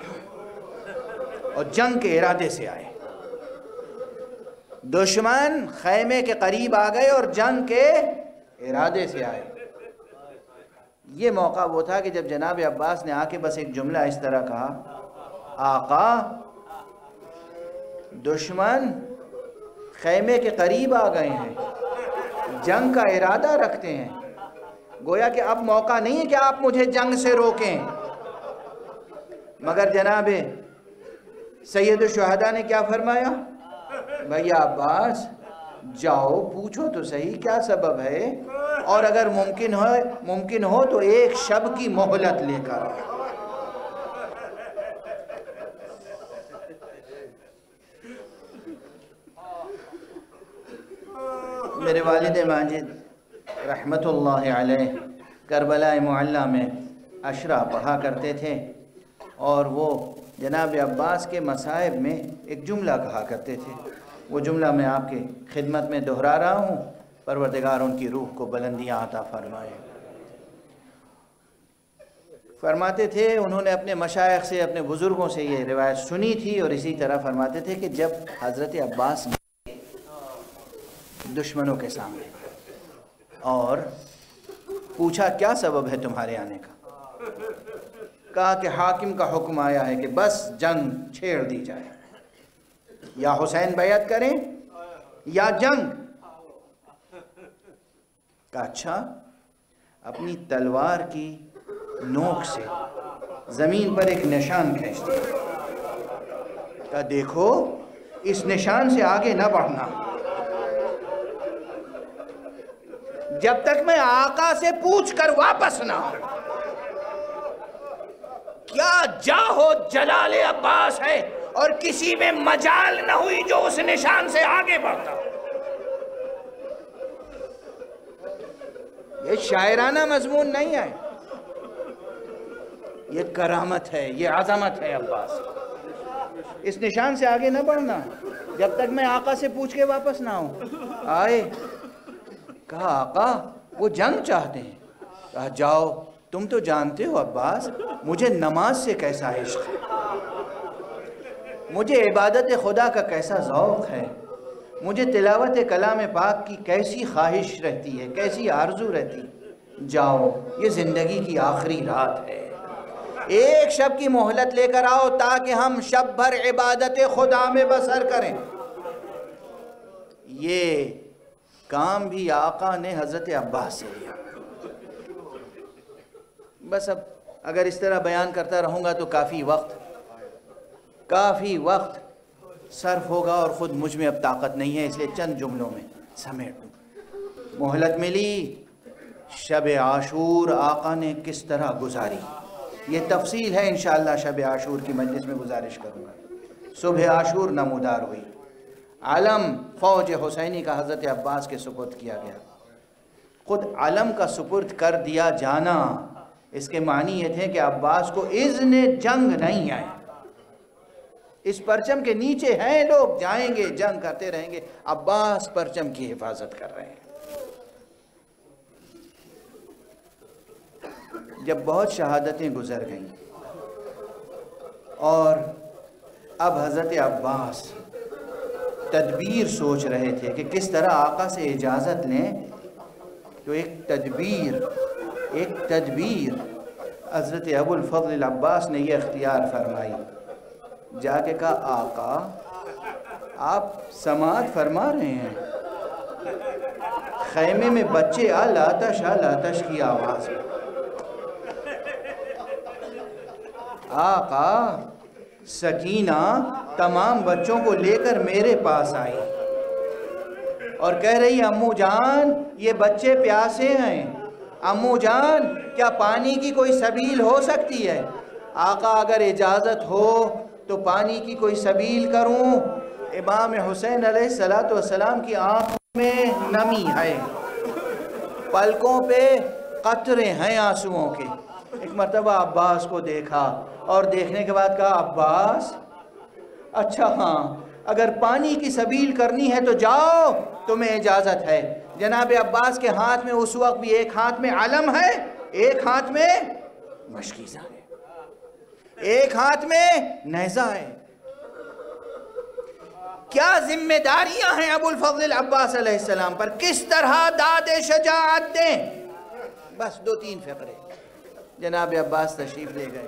اور جنگ کے ارادے سے آئے۔ دشمن خیمے کے قریب آ گئے اور جنگ کے ارادے سے آئے۔ یہ موقع وہ تھا کہ جب جناب عباس نے آ کے بس ایک جملہ اس طرح کہا، آقا دشمن خیمے کے قریب آ گئے ہیں، جنگ کا ارادہ رکھتے ہیں، گویا کہ اب موقع نہیں ہے کہ آپ مجھے جنگ سے روکیں۔ مگر جناب سید الشہداء نے کیا فرمایا؟ بھیا عباس جاؤ، پوچھو تو صحیح کیا سبب ہے، اور اگر ممکن ہو تو 1 شب کی مہلت لے کر آؤ۔ میرے والد ماجد رحمت اللہ علیہ کربلا معلی میں عشرہ پڑھا کرتے تھے، اور وہ جناب عباس کے مصائب میں ایک جملہ کہا کرتے تھے۔ وہ جملہ میں آپ کے خدمت میں دہرا رہا ہوں، پروردگار ان کی روح کو بلندیاں عطا فرمائے۔ فرماتے تھے، انہوں نے اپنے مشائخ سے، اپنے بزرگوں سے یہ روایت سنی تھی، اور اسی طرح فرماتے تھے کہ جب حضرت عباس دشمنوں کے سامنے، اور پوچھا کیا سبب ہے تمہارے آنے کا؟ کہا کہ حاکم کا حکم آیا ہے کہ بس جنگ چھیڑ دی جائے، یا حسین بیعت کریں یا جنگ۔ کہا اچھا، اپنی تلوار کی نوک سے زمین پر ایک نشان کھینچ دیا۔ کہا دیکھو اس نشان سے آگے نہ بڑھنا، جب تک میں آقا سے پوچھ کر واپس نہ ہوں۔ کیا جاہو جلال عباس ہے، اور کسی میں مجال نہ ہوئی جو اس نشان سے آگے بڑھتا۔ یہ شاعرانہ مضمون نہیں ہے، یہ کرامت ہے، یہ عظمت ہے عباس۔ اس نشان سے آگے نہ بڑھنا جب تک میں آقا سے پوچھ کے واپس نہ ہوں۔ آئے، کہا آقا وہ جنگ چاہتے ہیں۔ کہا جاؤ، تم تو جانتے ہو عباس مجھے نماز سے کیسا عشق ہے، مجھے عبادت خدا کا کیسا ذوق ہے، مجھے تلاوت کلام پاک کی کیسی خواہش رہتی ہے، کیسی آرزو رہتی ہے۔ جاؤ، یہ زندگی کی آخری رات ہے، ایک شب کی مہلت لے کر آؤ تاکہ ہم شب بھر عبادت خدا میں بسر کریں۔ یہ کام بھی آقا نے حضرت عباس سے لیا۔ بس اب اگر اس طرح بیان کرتا رہوں گا تو کافی وقت صرف ہوگا، اور خود مجھ میں اب طاقت نہیں ہے، اس لیے چند جملوں میں سمیٹ دوں۔ مہلت ملی، شب عاشور آقا نے کس طرح گزاری، یہ تفصیل ہے انشاءاللہ شب عاشور کی مجلس میں گزارش کروں گا۔ صبح عاشور نمودار ہوئی، علم فوج حسینی کا حضرت عباس کے سپرد کیا گیا۔ خود علم کا سپرد کر دیا جانا، اس کے معنی یہ تھے کہ عباس کو اذن جنگ نہیں آئے۔ اس پرچم کے نیچے ہیں لوگ، جائیں گے جنگ کرتے رہیں گے، عباس پرچم کی حفاظت کر رہے ہیں۔ جب بہت شہادتیں گزر گئیں اور اب حضرت عباس تدبیر سوچ رہے تھے کہ کس طرح آقا سے اجازت لیں، تو ایک تدبیر حضرت ابو الفضل العباس نے یہ اختیار فرمائی۔ جا کے کہا آقا آپ سماعت فرما رہے ہیں، خیمے میں بچے آلاتش کی آواز ہے۔ آقا سکینہ تمام بچوں کو لے کر میرے پاس آئی اور کہہ رہی امو جان یہ بچے پیاسے ہیں، امو جان کیا پانی کی کوئی سبیل ہو سکتی ہے؟ آقا اگر اجازت ہو تو پانی کی کوئی سبیل کروں۔ امام حسین علیہ السلام کی آنکھوں میں نمی ہے، پلکوں پہ قطرے ہیں آنسوؤں کے۔ ایک مرتبہ عباس کو دیکھا اور دیکھنے کے بعد کہا عباس اچھا ہاں اگر پانی کی سبیل کرنی ہے تو جاؤ، تمہیں اجازت ہے۔ جناب عباس کے ہاتھ میں اس وقت بھی ایک ہاتھ میں علم ہے، ایک ہاتھ میں مشکیزہ ہے، ایک ہاتھ میں نیزہ ہے۔ کیا ذمہ داریاں ہیں ابو الفضل العباس علیہ السلام پر، کس طرح داد شجاعت دیں؟ بس 2-3 فقرے۔ جناب عباس تشریف لے گئے،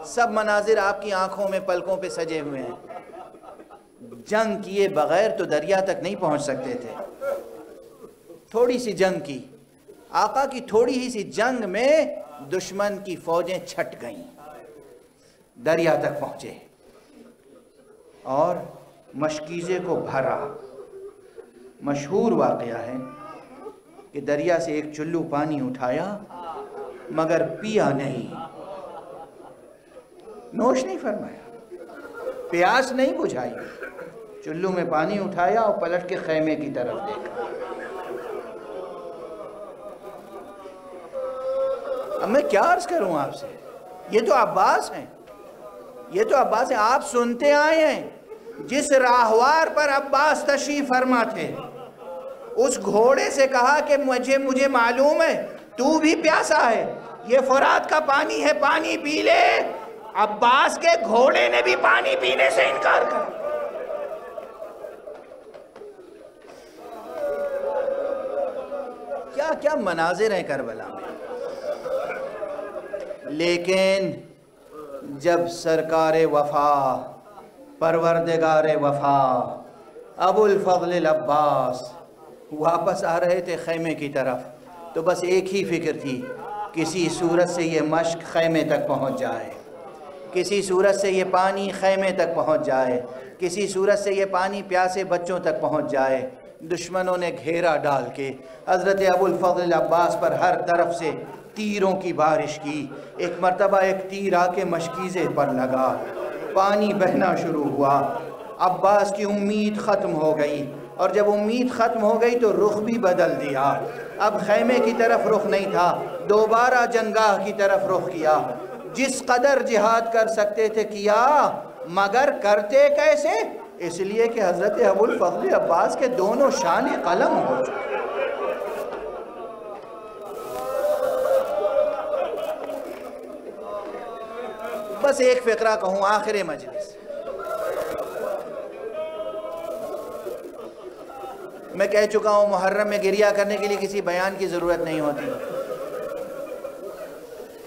سب مناظر آپ کی آنکھوں میں پلکوں پہ سجے ہوئے ہیں۔ جنگ کیے بغیر تو دریا تک نہیں پہنچ سکتے تھے، تھوڑی سی جنگ کی، آقا کی تھوڑی ہی سی جنگ میں دشمن کی فوجیں چھٹ گئیں، دریا تک پہنچے اور مشکیزے کو بھرا۔ مشہور واقعہ ہے کہ دریا سے ایک چلو پانی اٹھایا مگر پیا نہیں، نوش نہیں فرمایا، پیاس نہیں بجھائی، چلو میں پانی اٹھایا اور پلٹ کے خیمے کی طرف دیکھا۔ اب میں کیا عرض کروں آپ سے، یہ تو عباس ہیں، یہ تو عباس ہیں، آپ سنتے آئے ہیں جس راہوار پر عباس تشریف فرما تھے، اس گھوڑے سے کہا کہ مجھے معلوم ہے تو بھی پیاسا ہے، یہ فرات کا پانی ہے، پانی پی لے۔ عباس کے گھوڑے نے بھی پانی پینے سے انکار کر۔ کیا کیا مناظر ہیں کربلا میں. لیکن جب سرکار وفا پروردگار وفا ابو الفضل العباس واپس آ رہے تھے خیمے کی طرف تو بس ایک ہی فکر تھی، کسی صورت سے یہ مشک خیمے تک پہنچ جائے، کسی صورت سے یہ پانی خیمے تک پہنچ جائے، کسی صورت سے یہ پانی پیاسے بچوں تک پہنچ جائے. دشمنوں نے گھیرا ڈال کے حضرت ابو الفضل العباس پر ہر طرف سے تیروں کی بارش کی. ایک مرتبہ ایک تیر آ کے مشکیزے پر لگا، پانی بہنا شروع ہوا. عباس کی امید ختم ہو گئی، اور جب امید ختم ہو گئی تو رخ بھی بدل دیا. اب خیمے کی طرف رخ نہیں تھا، دوبارہ جنگاہ کی طرف رخ کیا. جس قدر جہاد کر سکتے تھے کیا، مگر کرتے کیسے؟ اس لیے کہ حضرت ابو الفضل عباس کے دونوں شان قلم ہو چکے. بس ایک فقرہ کہوں آخر مجلس. میں کہہ چکا ہوں محرم میں گریہ کرنے کے لیے کسی بیان کی ضرورت نہیں ہوتی،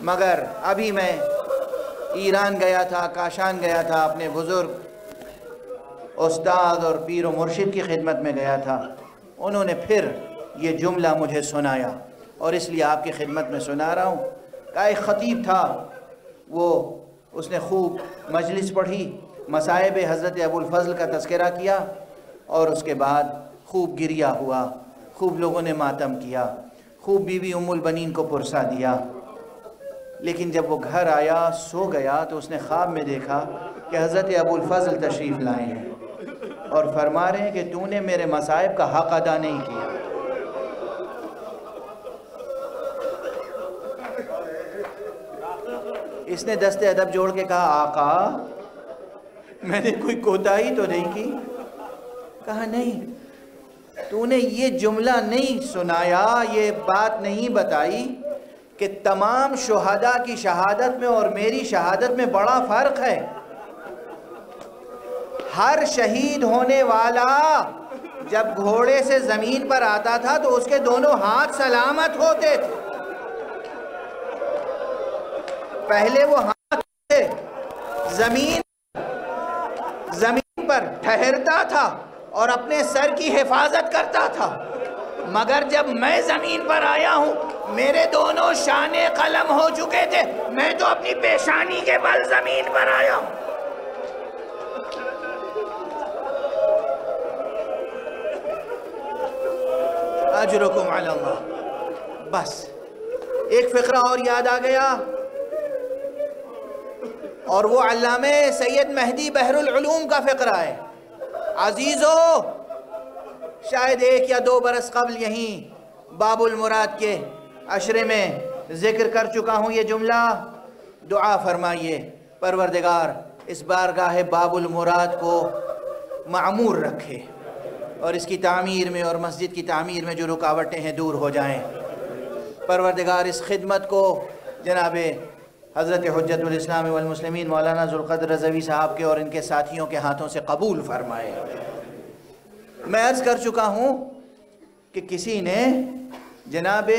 مگر ابھی میں ایران گیا تھا، کاشان گیا تھا، اپنے بزرگ استاد اور پیر و مرشد کی خدمت میں گیا تھا. انہوں نے پھر یہ جملہ مجھے سنایا اور اس لیے آپ کی خدمت میں سنا رہا ہوں. کہ ایک خطیب تھا، اس نے خوب مجلس پڑھی، مصائب حضرت ابو الفضل کا تذکرہ کیا، اور اس کے بعد خوب گریہ ہوا، خوب لوگوں نے ماتم کیا، خوب بی بی ام البنین کو پرسا دیا. لیکن جب وہ گھر آیا، سو گیا، تو اس نے خواب میں دیکھا کہ حضرت ابو الفضل تشریف لائے ہیں اور فرما رہے ہیں کہ تو نے میرے مصائب کا حق ادا نہیں کیا. اس نے دست ادب جوڑ کے کہا آقا میں نے کوئی کوتاہی تو نہیں کی؟ کہا نہیں، تو نے یہ جملہ نہیں سنایا، یہ بات نہیں بتائی کہ تمام شہداء کی شہادت میں اور میری شہادت میں بڑا فرق ہے. ہر شہید ہونے والا جب گھوڑے سے زمین پر آتا تھا تو اس کے دونوں ہاتھ سلامت ہوتے تھے. پہلے وہ ہاتھ زمین پر ٹھہرتا تھا اور اپنے سر کی حفاظت کرتا تھا، مگر جب میں زمین پر آیا ہوں میرے دونوں شانے قلم ہو چکے تھے، میں تو اپنی پیشانی کے بل زمین پر آیا ہوں. اجرکم علی اللہ. بس ایک فقرہ اور یاد آ گیا، اور وہ علامہ سید مہدی بحر العلوم کا فقرہ ہے. عزیزو، شاید 1 یا 2 برس قبل یہیں باب المراد کے عشرے میں ذکر کر چکا ہوں یہ جملہ. دعا فرمائیے پروردگار اس بارگاہ باب المراد کو معمور رکھے اور اس کی تعمیر میں اور مسجد کی تعمیر میں جو رکاوٹیں ہیں دور ہو جائیں. پروردگار اس خدمت کو جناب حضرت حجت الاسلام والمسلمین مولانا ذوالقدر رضوی صاحب کے اور ان کے ساتھیوں کے ہاتھوں سے قبول فرمائے. میں عرض کر چکا ہوں کہ کسی نے جناب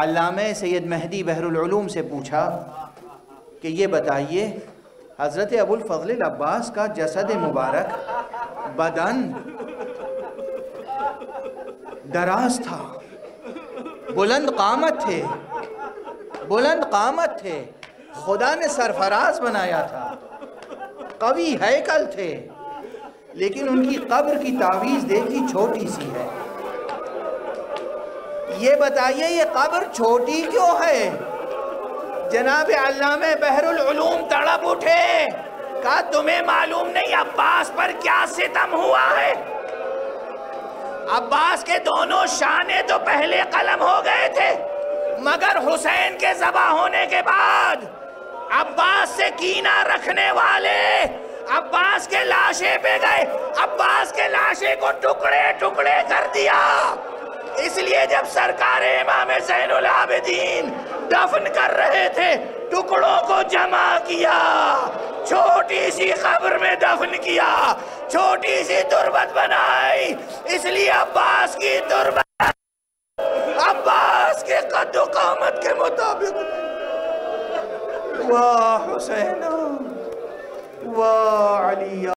علامہ سید مہدی بحر العلوم سے پوچھا کہ یہ بتائیے حضرت ابو الفضل العباس کا جسد مبارک بدن دراز تھا، بلند قامت تھے، خدا نے سرفراز بنایا تھا، قوی ہیکل تھے، لیکن ان کی قبر کی تعویذ دیکھی چھوٹی سی ہے. یہ بتائیے یہ قبر چھوٹی کیوں ہے؟ جناب علامہ بحر العلوم تڑپ اٹھے، کہا تمہیں معلوم نہیں عباس پر کیا ستم ہوا ہے؟ عباس کے دونوں شانے تو پہلے قلم ہو گئے تھے، مگر حسین کے ذبح ہونے کے بعد عباس سے کینہ رکھنے والے عباس کے لاشے پہ گئے، عباس کے لاشے کو ٹکڑے ٹکڑے کر دیا. اس لیے جب سرکار امام زین العابدین دفن کر رہے تھے ٹکڑوں کو جمع کیا، چھوٹی سی قبر میں دفن کیا، چھوٹی سی تربت بنائی. اس لیے عباس کی تربت قد و قامت کے مطابق واہ حسین واہ علی